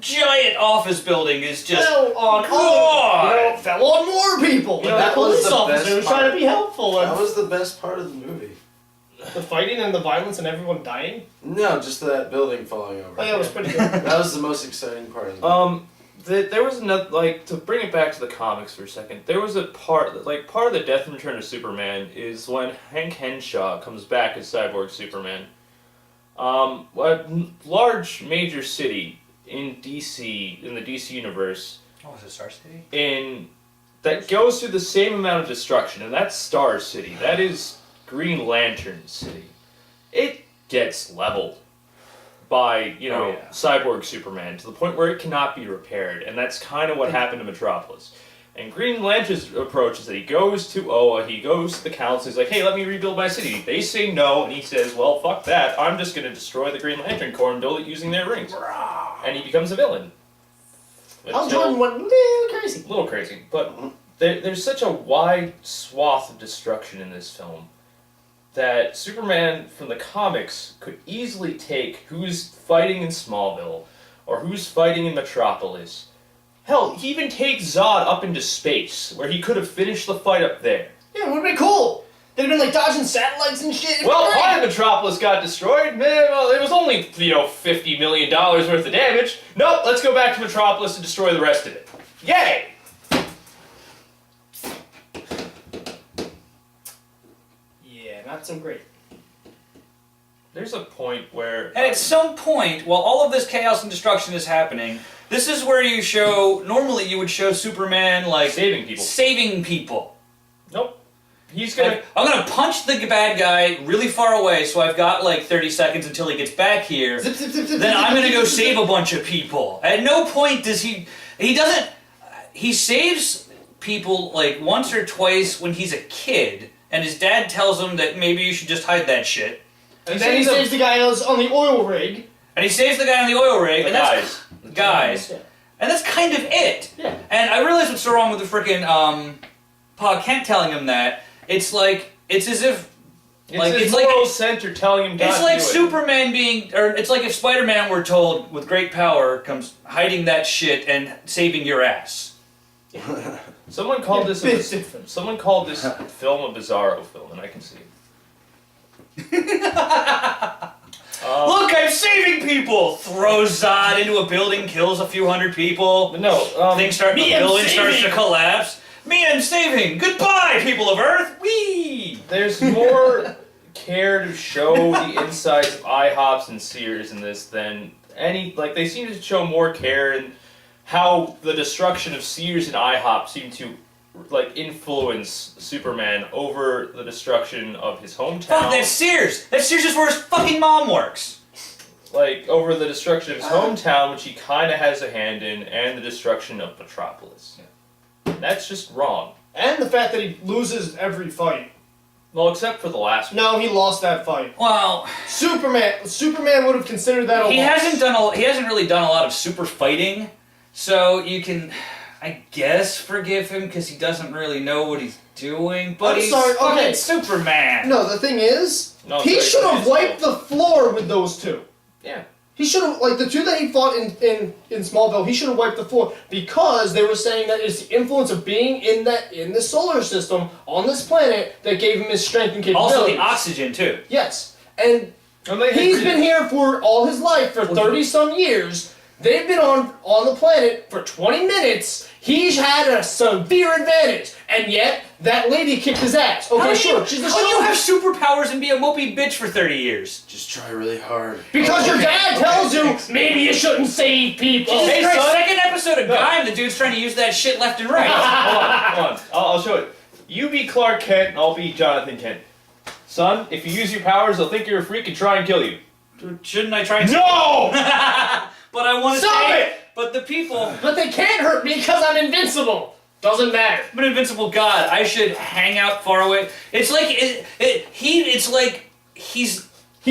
giant office building is just Fell on God! fell on more people. You know, and that that was police the officer best was trying part. to be helpful. That And was the best part of the movie. the fighting and the violence and everyone dying. No, just that building falling over. Oh yeah, it was pretty good. That was the most exciting part of the movie. There was another, to bring it back to the comics for a second, there was a part of the death and return of Superman is when Hank Henshaw comes back as Cyborg Superman. A large major city in DC, in the DC universe, Oh, was it Star City? that goes through the same amount of destruction, and that's Star City. That is Green Lantern City. It gets leveled by, Oh, yeah. Cyborg Superman to the point where it cannot be repaired, and that's kind of what happened to Metropolis. And Green Lantern's approach is that he goes to Oa, he goes to the council, he's like, hey, let me rebuild my city. They say no, and he says, well, fuck that, I'm just going to destroy the Green Lantern Corps and build it using their rings. And he becomes a villain. Hal Until- Jordan went a little crazy. a little crazy, but there's such a wide swath of destruction in this film that Superman from the comics could easily take who's fighting in Smallville or who's fighting in Metropolis, Hell, he even takes Zod up into space, where he could have finished the fight up there. Yeah, it would have been cool. They'd have been like dodging satellites and shit. Well, part of Metropolis got destroyed. Well, it was only, $50 million worth of damage. Nope, let's go back to Metropolis and destroy the rest of it. Yay! Yeah, not so great. There's a point where... And at some point, while all of this chaos and destruction is happening, this is where you show... Normally you would show Superman, like... Saving people. Saving people. Nope. He's gonna... Like, I'm gonna punch the bad guy really far away, so I've got like 30 seconds until he gets back here. Zip, zip, zip, zip, Then zip, I'm zip, gonna go zip, zip, save zip. a bunch of people. At no point does he... He doesn't... He saves people like once or twice when he's a kid, and his dad tells him that maybe you should just hide that shit. And then he saves the guy else on the oil rig. And he saves the guy on the oil rig, and that's... Guys. Guys. Yeah. And that's kind of it. Yeah. And I realize what's so wrong with the frickin' Pa Kent telling him that. It's like, it's as if... It's his moral center telling him not It's to like do it. Superman being... Or it's like if Spider-Man were told, with great power comes hiding that shit and saving your ass. Someone called this bit different. someone called this film a Bizarro film, and I can see it. Look, I'm saving people! Throws Zod into a building, kills a few hundred people. But no, Things start... The me, I'm building starts to saving. collapse. Me, I'm saving! Goodbye, people of Earth! Whee! there's more care to show the insides of IHOPs and Sears in this than any... Like, they seem to show more care in how the destruction of Sears and IHOP seem to, like, influence Superman over the destruction of his hometown. Fuck, that's Sears! That Sears is where his fucking mom works! Like, over the destruction of his hometown, which he kind of has a hand in, and the destruction of Metropolis. That's just wrong. And the fact that he loses every fight. Well, except for the last one. No, he lost that fight. Well... Superman would have considered that a He loss. hasn't really done a lot of super fighting, so you can, I guess, forgive him because he doesn't really know what he's doing. But I'm he's sorry, fucking okay. Superman. No, the thing is, No, he sorry, should have it's wiped the floor with those two. Yeah. He should have, like, the two that he fought in Smallville, he should have wiped the floor because they were saying that it's the influence of being in the solar system on this planet that gave him his strength and capabilities. Also the oxygen too. Yes, and he's been here for all his life, for 30-some years. They've been on the planet for 20 minutes. He's had a severe advantage, and yet that lady kicked his ass. Okay, sure, she's the How do you show. have superpowers and be a mopey bitch for 30 years? Just try really hard. Because your dad tells you maybe you shouldn't save people. Hey, son. second episode of Guy, the dude's trying to use that shit left and right. Hold on. I'll show it. You be Clark Kent, and I'll be Jonathan Kent. Son, if you use your powers, they'll think you're a freak and try and kill you. Shouldn't I try and... No! But I want to Stop say... it! But the people... But they can't hurt me because I'm invincible. Doesn't matter. I'm an invincible god. I should hang out far away. It's like it's like he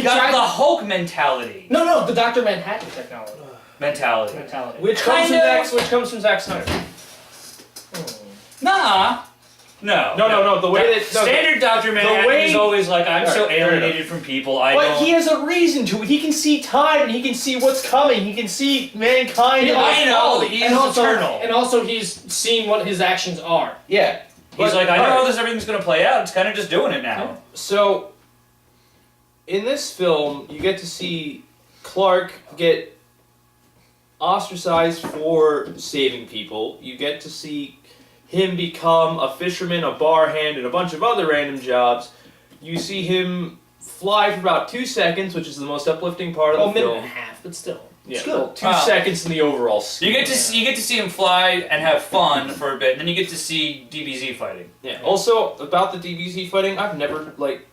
got tried- the Hulk mentality. No, the Dr. Manhattan technology. Mentality. Which comes from Kinda- Zack Snyder. Nah. No. No. The way that Standard Dr. Manhattan way- is always like, I'm so Alright, fair alienated from people. I But don't. he has a reason to. He can see time, and he can see what's coming. He can see mankind. and I know. equality. He is eternal. And also he's seen what his actions are. Yeah. He's But- like, I know alright. how everything's gonna play out. It's kind of just doing it now. So, in this film, you get to see Clark get ostracized for saving people. You get to see him become a fisherman, a bar hand, and a bunch of other random jobs. You see him fly for about 2 seconds, which is the most uplifting part of Well, the a minute film. and a half, but still. Yeah, Still. well, 2 seconds in the overall You scheme. get to see him fly and have fun for a bit, and then you get to see DBZ fighting. Yeah. Also, about the DBZ fighting, I've never, like,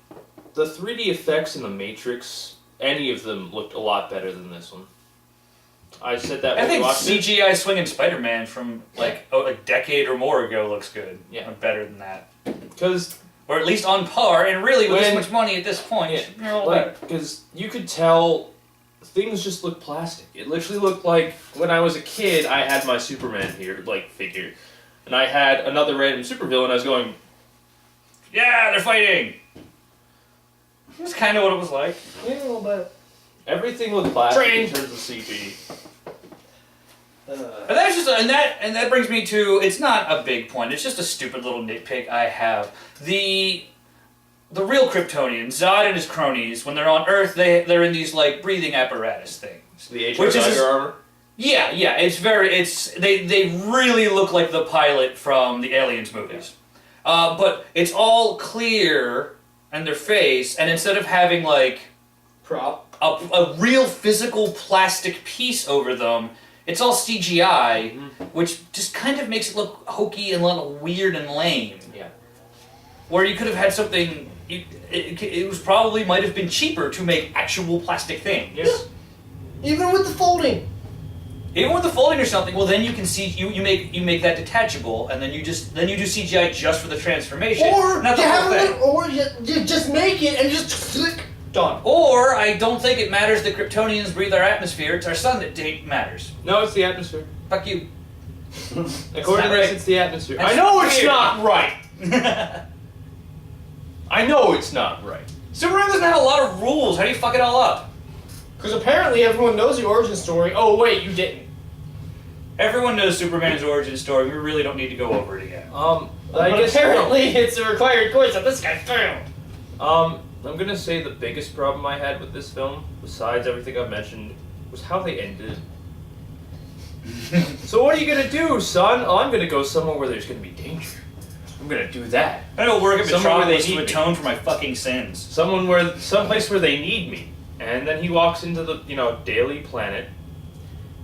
the 3D effects in The Matrix, any of them looked a lot better than this one. I said that I when we think watched it. CGI swinging Spider-Man from like a decade or more ago looks good. Yeah. Or better than that. Because, Or at least on par, and really with this When- much money at this point, Yeah, you're all better. like, because you could tell things just looked plastic. It literally looked like when I was a kid, I had my Superman here, like, figure. And I had another random supervillain, I was going, Yeah, they're fighting! That's kind of what it was like. Yeah, a little bit. everything looked plastic Train. in terms of CG. And that's just and that brings me to, it's not a big point. It's just a stupid little nitpick I have. The real Kryptonians, Zod and his cronies, when they're on Earth, they're in these like breathing apparatus things. The HR Tiger armor. Yeah, they really look like the pilot from the Aliens movies. But it's all clear in their face, and instead of having like a real physical plastic piece over them, it's all CGI, which just kind of makes it look hokey and a little weird and lame. Yeah. Where you could have had something, it was probably might have been cheaper to make actual plastic things. Yes. Even with the folding. Even with the folding or something, well then you can see you make that detachable, and then you do CGI just for the transformation, Or not the you whole have thing. or you just make it and just click. Done. Or I don't think it matters that Kryptonians breathe our atmosphere. It's our sun that matters. No, it's the atmosphere. Fuck you. According to right. this, it's the atmosphere. That's I know it's weird. not right. I know it's not right. Superman doesn't have a lot of rules. How do you fuck it all up? Because apparently everyone knows the origin story. Oh wait, you didn't. Everyone knows Superman's origin story. We really don't need to go over it again. I But guess apparently it's a required course that this guy failed. I'm gonna say the biggest problem I had with this film, besides everything I've mentioned, was how they ended. So what are you gonna do, son? Oh, I'm gonna go somewhere where there's gonna be danger. I'm gonna do that. I go work at Somewhere where they Metropolis to need me. atone for my fucking sins. Someplace where they need me. And then he walks into the, Daily Planet.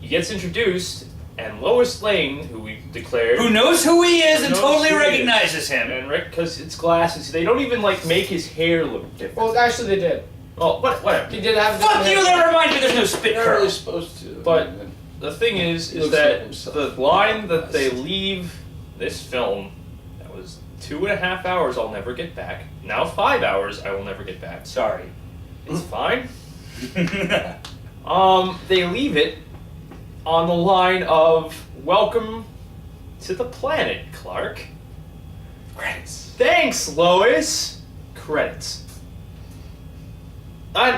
He gets introduced, and Lois Lane, who we declared, Who knows who he is and Knows totally who he is. recognizes him. and because it's glasses, they don't even make his hair look different. Well, actually they did. Oh, whatever. He did have. Fuck you, that reminds me there's no spit They're not really curl. supposed to. But the thing is Looks that like himself. the line that they leave this film, that was 2.5 hours I'll never get back. Now 5 hours I will never get back. Sorry. It's fine. They leave it on the line of "Welcome to the planet, Clark." Credits. Thanks, Lois. Credits.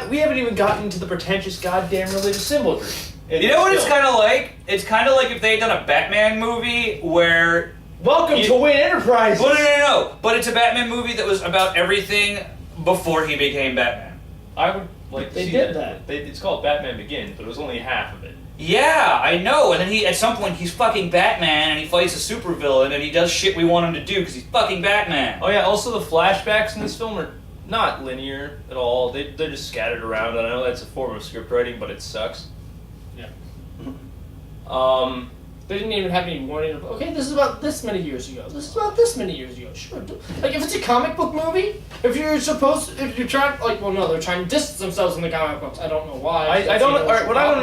We haven't even gotten to the pretentious goddamn religious symbolatry. You know what it's kind of like? It's kind of like if they had done a Batman movie where... Welcome to Wayne Enterprises. Well, no. But it's a Batman movie that was about everything before he became Batman. I would like to They see did that. It's called Batman Begins, but it was only half of it. Yeah, I know. And then at some point, he's fucking Batman, and he fights a supervillain, and he does shit we want him to do because he's fucking Batman. Oh yeah, also the flashbacks in this film are not linear at all. They're just scattered around, and I know that's a form of script writing, but it sucks. Yeah. Um, They didn't even have any warning of, okay, this is about this many years ago. This is about this many years ago. Sure. Like, if it's a comic book movie, if you're trying, they're trying to distance themselves from the comic books. I don't know why. I don't. All right, what I don't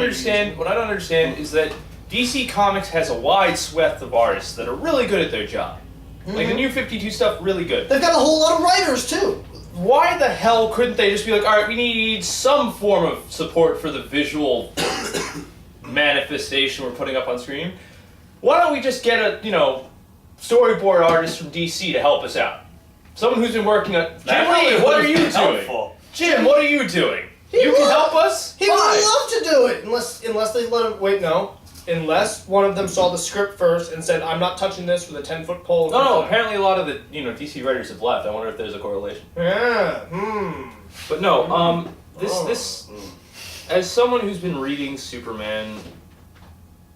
understand is that DC Comics has a wide swath of artists that are really good at their job. Like the New 52 stuff, really good. They've got a whole lot of writers, too. Why the hell couldn't they just be like, all right, we need some form of support for the visual manifestation we're putting up on screen? Why don't we just get a, storyboard artist from DC to help us out? Someone who's been working on... Jim Lee, what are you doing? Helpful. Jim, what are you doing? You can help us? He would Fine. love to do it, unless they let him. Wait, no. Unless one of them saw the script first and said, "I'm not touching this with a 10-foot pole." No, apparently a lot of the DC writers have left. I wonder if there's a correlation. Yeah. But no, this as someone who's been reading Superman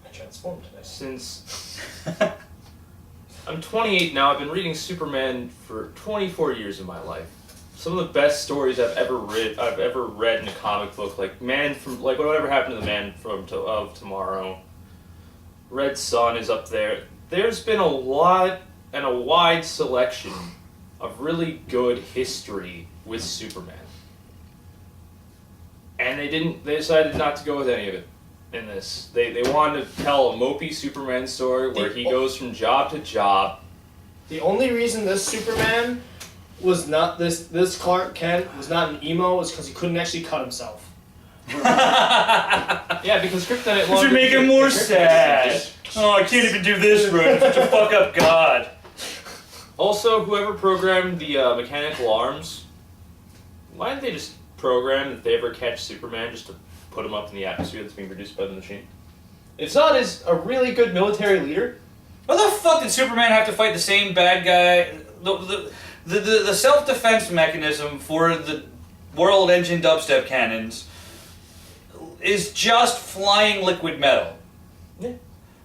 I transformed today. since I'm 28 now, I've been reading Superman for 24 years of my life. Some of the best stories I've ever read in a comic book, like whatever happened to the Man of Tomorrow. Red Sun is up there. There's been a lot and a wide selection of really good history with Superman. And they decided not to go with any of it in this. They wanted to tell a mopey Superman story where he goes from job to job. The only reason this Superman was not this Clark Kent was not an emo was because he couldn't actually cut himself. Yeah, because Kryptonite You should make him more sad. Oh, I can't even do this right. I'm such a fuck up god. Also, whoever programmed the mechanical arms, why didn't they just program that if they ever catch Superman just to put him up in the atmosphere that's being produced by the machine? If Zod is a really good military leader, Why the fuck did Superman have to fight the same bad guy? The self-defense mechanism for the world engine dubstep cannons is just flying liquid metal. Yeah.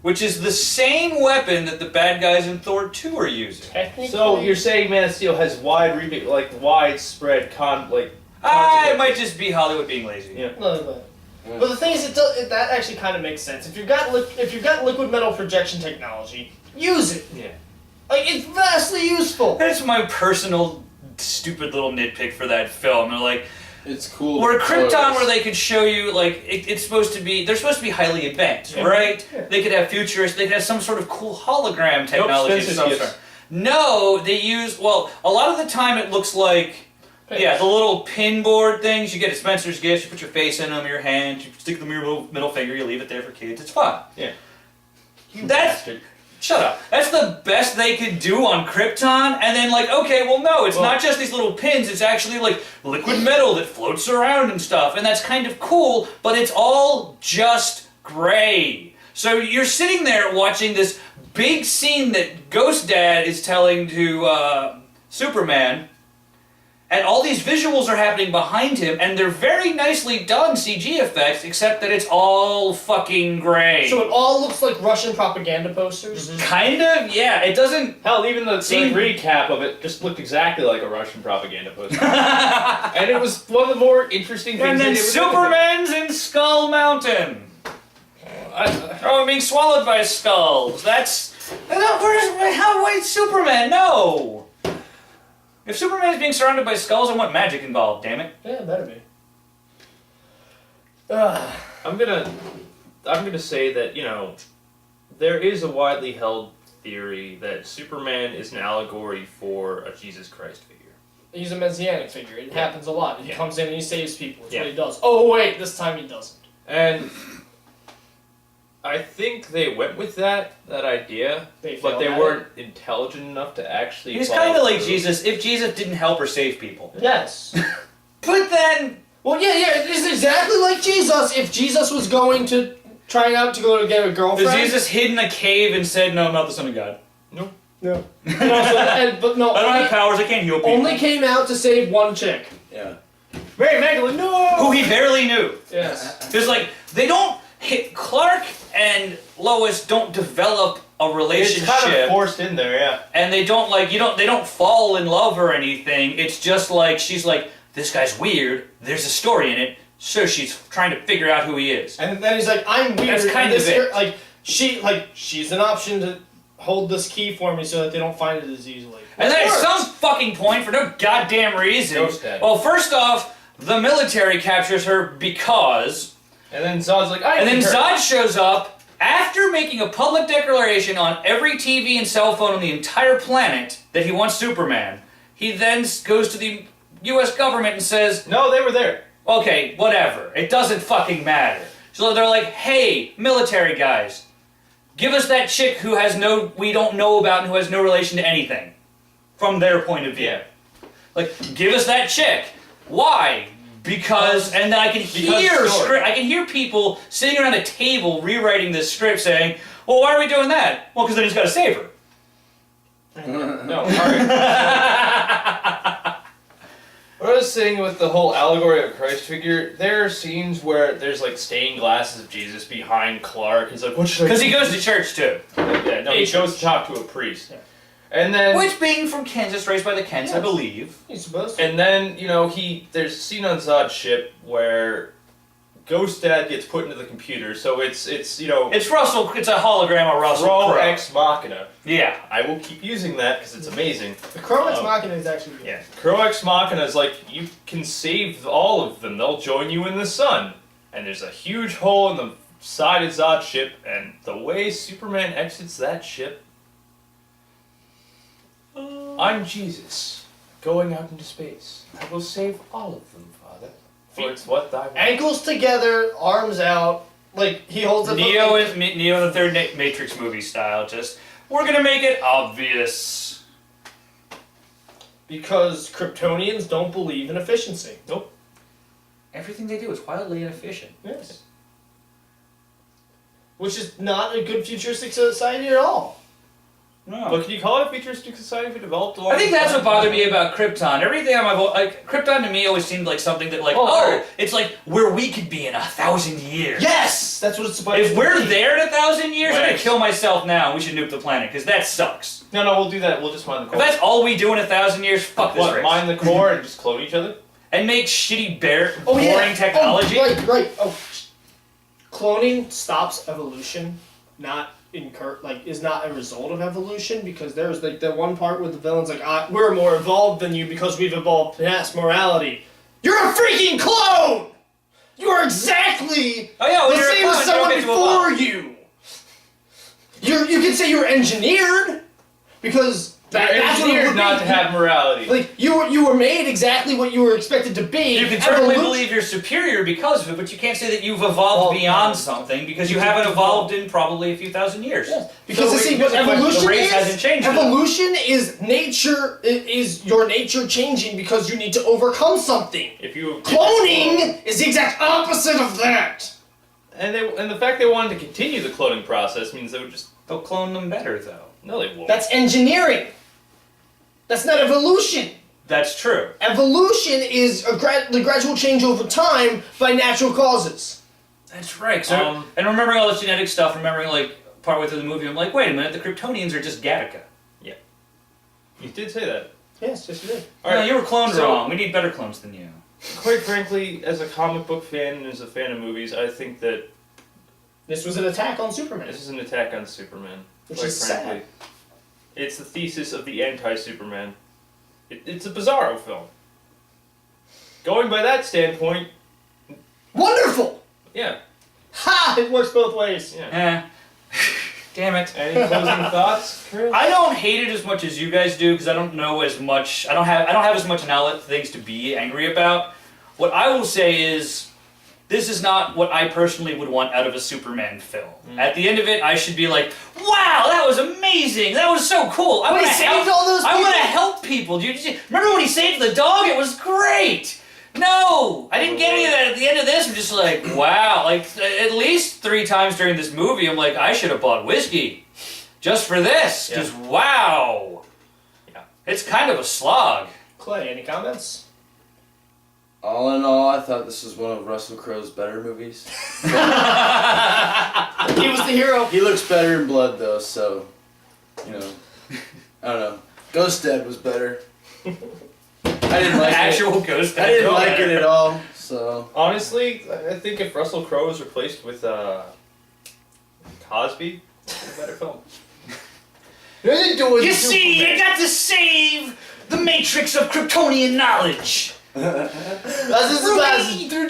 Which is the same weapon that the bad guys in Thor 2 are using. so you're saying Man of Steel has widespread It might just be Hollywood being lazy. Yeah. No. But the thing is, that actually kind of makes sense. If you've got liquid metal projection technology, use it. Yeah. Like, it's vastly useful. That's my personal stupid little nitpick for that film. They're like, It's cool. where Krypton, colors. where they could show you, like, it's supposed to be, they're supposed to be highly advanced, Yeah. right? Yeah. They could have futurists, they could have some sort of cool hologram technology of Spencer's some gifts. sort. No, they use, well, a lot of the time it looks like, yeah, the little pinboard things, you get at Spencer's Gifts, you put your face in them, your hand, you stick the middle finger, you leave it there for kids, it's fun. Yeah. That's, shut up. That's the best they could do on Krypton, and then like, okay, well no, it's not just these little pins, it's actually like liquid metal that floats around and stuff, and that's kind of cool, but it's all just gray. So you're sitting there watching this big scene that Ghost Dad is telling to Superman, and all these visuals are happening behind him, and they're very nicely done CG effects, except that it's all fucking gray. So it all looks like Russian propaganda posters. Kind of, yeah. It doesn't. Hell, even the See- recap of it just looked exactly like a Russian propaganda poster. And it was one of the more interesting things. And then that it was- Superman's in Skull Mountain. Oh, being swallowed by skulls. That's. Wait, Superman? No! If Superman is being surrounded by skulls, I want magic involved, damn it. Yeah, better be. I'm gonna say that, you know, there is a widely held theory that Superman is an allegory for a Jesus Christ figure. He's a messianic figure. It happens a lot. He Yeah. comes in and he saves people. That's Yeah. what he does. Oh, wait, this time he doesn't. And I think they went with that idea, but failed they at weren't intelligent enough to actually He's follow kind of like through. Jesus if Jesus didn't help or save people. Yes. But then. Well, yeah, it's exactly like Jesus. If Jesus was going to trying out to go to get a girlfriend. Was Jesus hid in a cave and said, no, I'm not the Son of God? No. No. And also, but no. I don't have powers, I can't heal people. Only came out to save one chick. Yeah. Mary Magdalene. No. Who he barely knew. Yes. There's like, they don't hit. Clark and Lois don't develop a It's relationship. kind of forced in there, yeah. And they don't like, they don't fall in love or anything. It's just like, she's like, this guy's weird, there's a story in it, so she's trying to figure out who he is. And then he's like, I'm weird. That's kind and this of it. girl- she's an option to hold this key for me so that they don't find it as easily. And then at Works. some fucking point, for no goddamn reason, Ghost Dad. well, first off, the military captures her because, And then Zod's like, and then need her. Zod shows up after making a public declaration on every TV and cell phone on the entire planet that he wants Superman. He then goes to the U.S. government and says, No, they were there. okay, whatever, it doesn't fucking matter. So they're like, hey, military guys, give us that chick who we don't know about and who has no relation to anything. From their point of view. Yeah. Like, give us that chick. Why? Because, and then I can hear people sitting around a table rewriting this script saying, well, why are we doing that? Well, because then he's got to save her. No, alright. What I was saying with the whole allegory of Christ figure, there are scenes where there's like stained glasses of Jesus behind Clark. He's like, what should I do? Because he goes to church too. Yeah, no, he goes to talk to a priest. And then... Which, being from Kansas, raised by the Kents, I believe. He's supposed to. And then, you know, there's a scene on Zod's ship where Ghost Dad gets put into the computer, so it's you know... It's Russell, it's a hologram of Russell Pro Crowe. Ex Machina. Yeah. I will keep using that because it's amazing. The Chromex Machina is actually good. Yeah, Pro Ex Machina is like, you can save all of them, they'll join you in the sun. And there's a huge hole in the side of Zod's ship, and the way Superman exits that ship... I'm Jesus, going out into space. I will save all of them, Father. For it's what thy will. Ankles together, arms out. Like, he holds up Neo in the third Matrix movie style, just, we're gonna make it obvious. Because Kryptonians don't believe in efficiency. Everything they do is wildly inefficient. Yes. which is not a good futuristic society at all. No. But can you call it a futuristic society if it developed along I think the that's what time? bothered me about Krypton. Everything on my Krypton to me always seemed like something that it's like where we could be in 1,000 years. Yes, that's what it's supposed to be. If we're there in 1,000 years, I'm Right. gonna kill myself now. We should nuke the planet because that sucks. No, we'll do that. We'll just mine the If core. that's all we do in 1,000 years, fuck this What, race. mine the core and just clone each other? And make shitty boring technology. Oh, right. Oh, cloning stops evolution, not is not a result of evolution, because there's like the one part where the villain's like, we're more evolved than you because we've evolved past morality. You're a freaking clone! You are exactly when the you're a same clone, as you don't someone get to before evolve. you. You can say you're engineered because that's what it Engineered would not be. to have morality. Like you were made exactly what you were expected to be. You can certainly Evolution- believe you're superior because of it, but you can't say that you've evolved beyond something because you haven't evolved in probably a few thousand years. Yes. Because So see, here's what a question. evolution The race is, hasn't changed at all. evolution is nature, is your nature changing because you need to overcome something. Cloning is the exact opposite of that. And the fact they wanted to continue the cloning process means they would just... They'll clone them better, though. No, they won't. That's engineering. That's not evolution. That's true. Evolution is the gradual change over time by natural causes. That's right. So, and remembering all this genetic stuff, remembering like partway through the movie, I'm like, wait a minute, the Kryptonians are just Gattaca. Yeah. You did say that. Yes, you did. All right, No, you were cloned so- wrong. We need better clones than you. Quite frankly, as a comic book fan and as a fan of movies, I think that This was an attack on Superman. this is an attack on Superman. Which quite is frankly. sad. It's the thesis of the anti-Superman. It's a Bizarro film. Going by that standpoint, Wonderful! yeah. Ha! It works both ways. Yeah. Damn it. Any closing thoughts, Chris? I don't hate it as much as you guys do because I don't know as much. I don't have as much outlet things to be angry about. What I will say is, this is not what I personally would want out of a Superman film. At the end of it, I should be like, "Wow, that was amazing! That was so cool! I When want he to saved help. all those I want to people? help people." Remember when he saved the dog? It was great. No, I didn't get any of that at the end of this. I'm just like, wow. Like at least 3 times during this movie, I'm like, I should have bought whiskey just for this. Because wow, it's kind of a slog. Clay, any comments? All in all, I thought this was one of Russell Crowe's better movies. He was the hero. He looks better in blood, though, so, you know, I don't know. Ghost Dad was better. I didn't like Actual ghost. it. I didn't like it at all, so. Honestly, I think if Russell Crowe was replaced with Cosby, it's a better film. You see, you got to save the matrix of Kryptonian knowledge. Through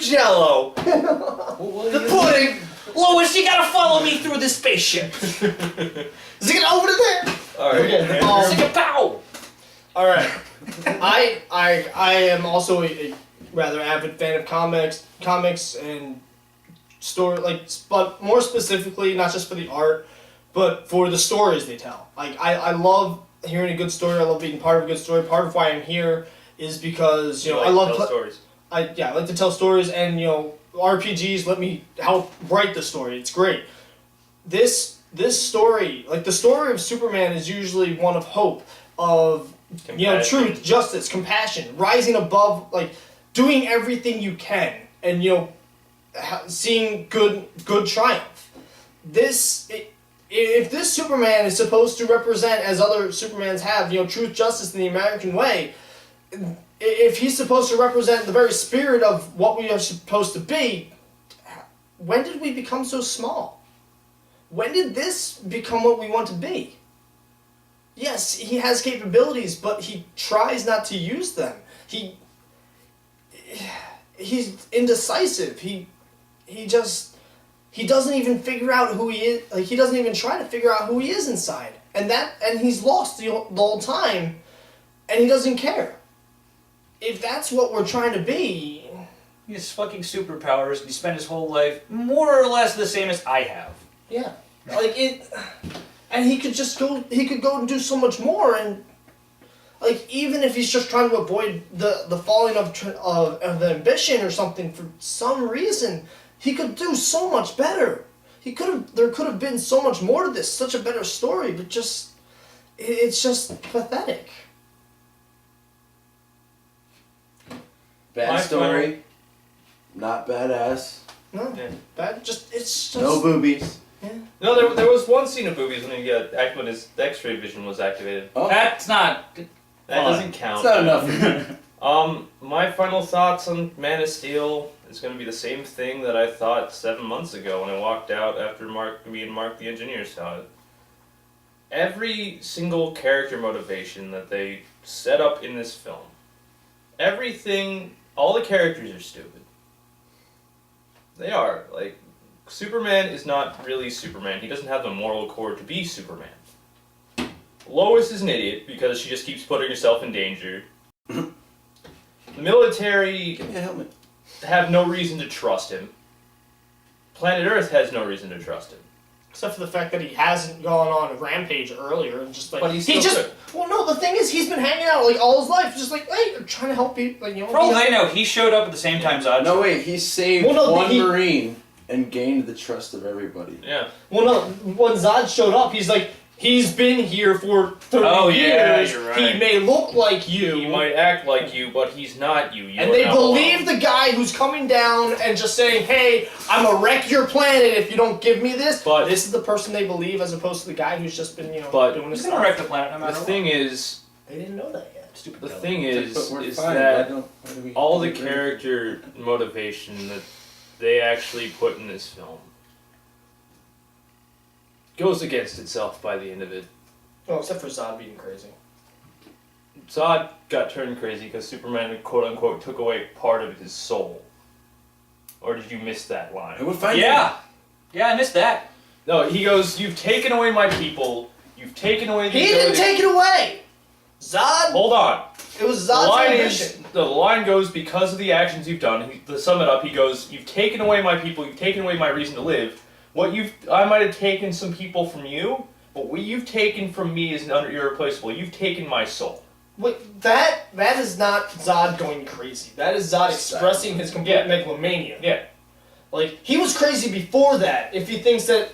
Jello. The pudding! Lois, you gotta follow me through this spaceship. Is it gonna over to there? All right. Okay, Andrew? Sing a pow. Alright. I am also a rather avid fan of comics and story, but more specifically, not just for the art, but for the stories they tell. I love hearing a good story. I love being part of a good story. Part of why I'm here is because You I like love to tell stories. I like to tell stories, and RPGs let me help write the story. It's great. This story, the story of Superman, is usually one of hope, of Compassion. truth, justice, compassion, rising above, doing everything you can, and seeing good triumph. If this Superman is supposed to represent, as other Supermans have, truth, justice in the American way, if he's supposed to represent the very spirit of what we are supposed to be, when did we become so small? When did this become what we want to be? Yes, he has capabilities, but he tries not to use them. He's indecisive. He doesn't even figure out who he is. He doesn't even try to figure out who he is inside. And he's lost the whole time, and he doesn't care. If that's what we're trying to be... He has fucking superpowers, and he spent his whole life more or less the same as I have. Yeah. And he could just go... He could go and do so much more, and... even if he's just trying to avoid the falling of ambition or something for some reason, he could do so much better. There could have been so much more to this, such a better story, but it's just pathetic. Bad My story. Not badass. No, Yeah. it's just No boobies. No, there was one scene of boobies when his X-ray vision was activated. Oh, That's not. That Fine. doesn't count. it's not enough. My final thoughts on Man of Steel is going to be the same thing that I thought 7 months ago when I walked out after me and Mark the engineer saw it. Every single character motivation that they set up in this film, all the characters are stupid. They are. Like, Superman is not really Superman. He doesn't have the moral core to be Superman. Lois is an idiot because she just keeps putting herself in danger. The military Give me a helmet. have no reason to trust him. Planet Earth has no reason to trust him. Except for the fact that he hasn't gone on a rampage earlier and just like But he's still good. well no, the thing is he's been hanging out like all his life, just like, hey, I'm trying to help you, like, you know. For all they know, he showed up at the same time Zod. No, wait, he saved one Marine and gained the trust of everybody. Yeah. Well, no, when Zod showed up, he's like, he's been here for 30 years. you're right. He may look like you. He might act like you, but he's not you. And they believe the guy who's coming down and just saying, hey, I'm gonna wreck your planet if you don't give me this. But this is the person they believe, as opposed to the guy who's just been, doing He's his gonna stuff. wreck the planet no The matter thing is, They didn't know that yet. Stupid. the villain. thing is But we're fine. that Why do we all the agree? character motivation that they actually put in this film goes against itself by the end of it. Oh, except for Zod being crazy. Zod got turned crazy because Superman, quote unquote, took away part of his soul. Or did you miss that I line? would find Yeah, I missed that. No, he goes, "You've taken away my people. You've taken away the He didn't ability-" take it away! Zod, Hold on. it was The Zod's line ambition. the line goes, because of the actions you've done. To sum it up, he goes, "You've taken away my people. You've taken away my reason to live. I might have taken some people from you, but what you've taken from me is irreplaceable. You've taken my soul." Wait, that is not Zod going crazy. That is Zod expressing his complete megalomania. Yeah. Like, he was crazy before that, if he thinks that,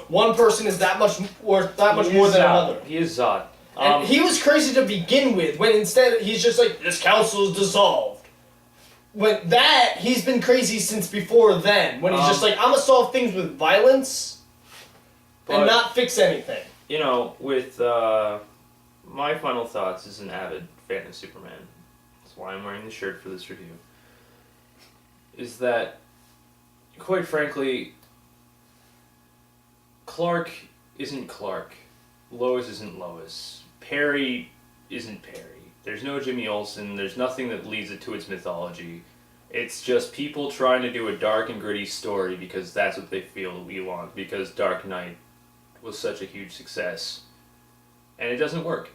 one person is that much worth that much more than another. He is Zod. And he was crazy to begin with, when instead he's just like, this council is dissolved. When that, he's been crazy since before then, when he's just like, I'm gonna solve things with violence But- and not fix anything. With my final thoughts as an avid fan of Superman, that's why I'm wearing the shirt for this review, is that, quite frankly, Clark isn't Clark. Lois isn't Lois. Perry isn't Perry. There's no Jimmy Olsen. There's nothing that leads it to its mythology. It's just people trying to do a dark and gritty story because that's what they feel we want, because Dark Knight was such a huge success. And it doesn't work.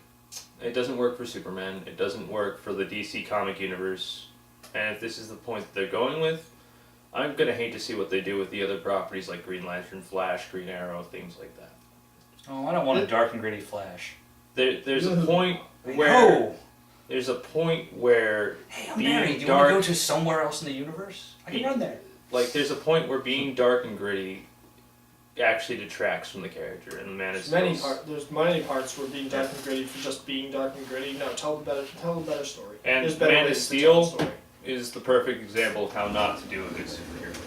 It doesn't work for Superman. It doesn't work for the DC comic universe. And if this is the point that they're going with, I'm gonna hate to see what they do with the other properties like Green Lantern, Flash, Green Arrow, things like that. Oh, I don't want a dark and gritty Flash. There's a point where No. there's a point where Hey, I'm being married. Do you dark, want to go to somewhere else in the universe? I can run there. like there's a point where being dark and gritty actually detracts from the character, and the Man of Steel. There's many parts where being dark and gritty for just being dark and gritty. No, tell a better story. And There's better Man of ways to Steel tell a story. is the perfect example of how not to do a good superhero.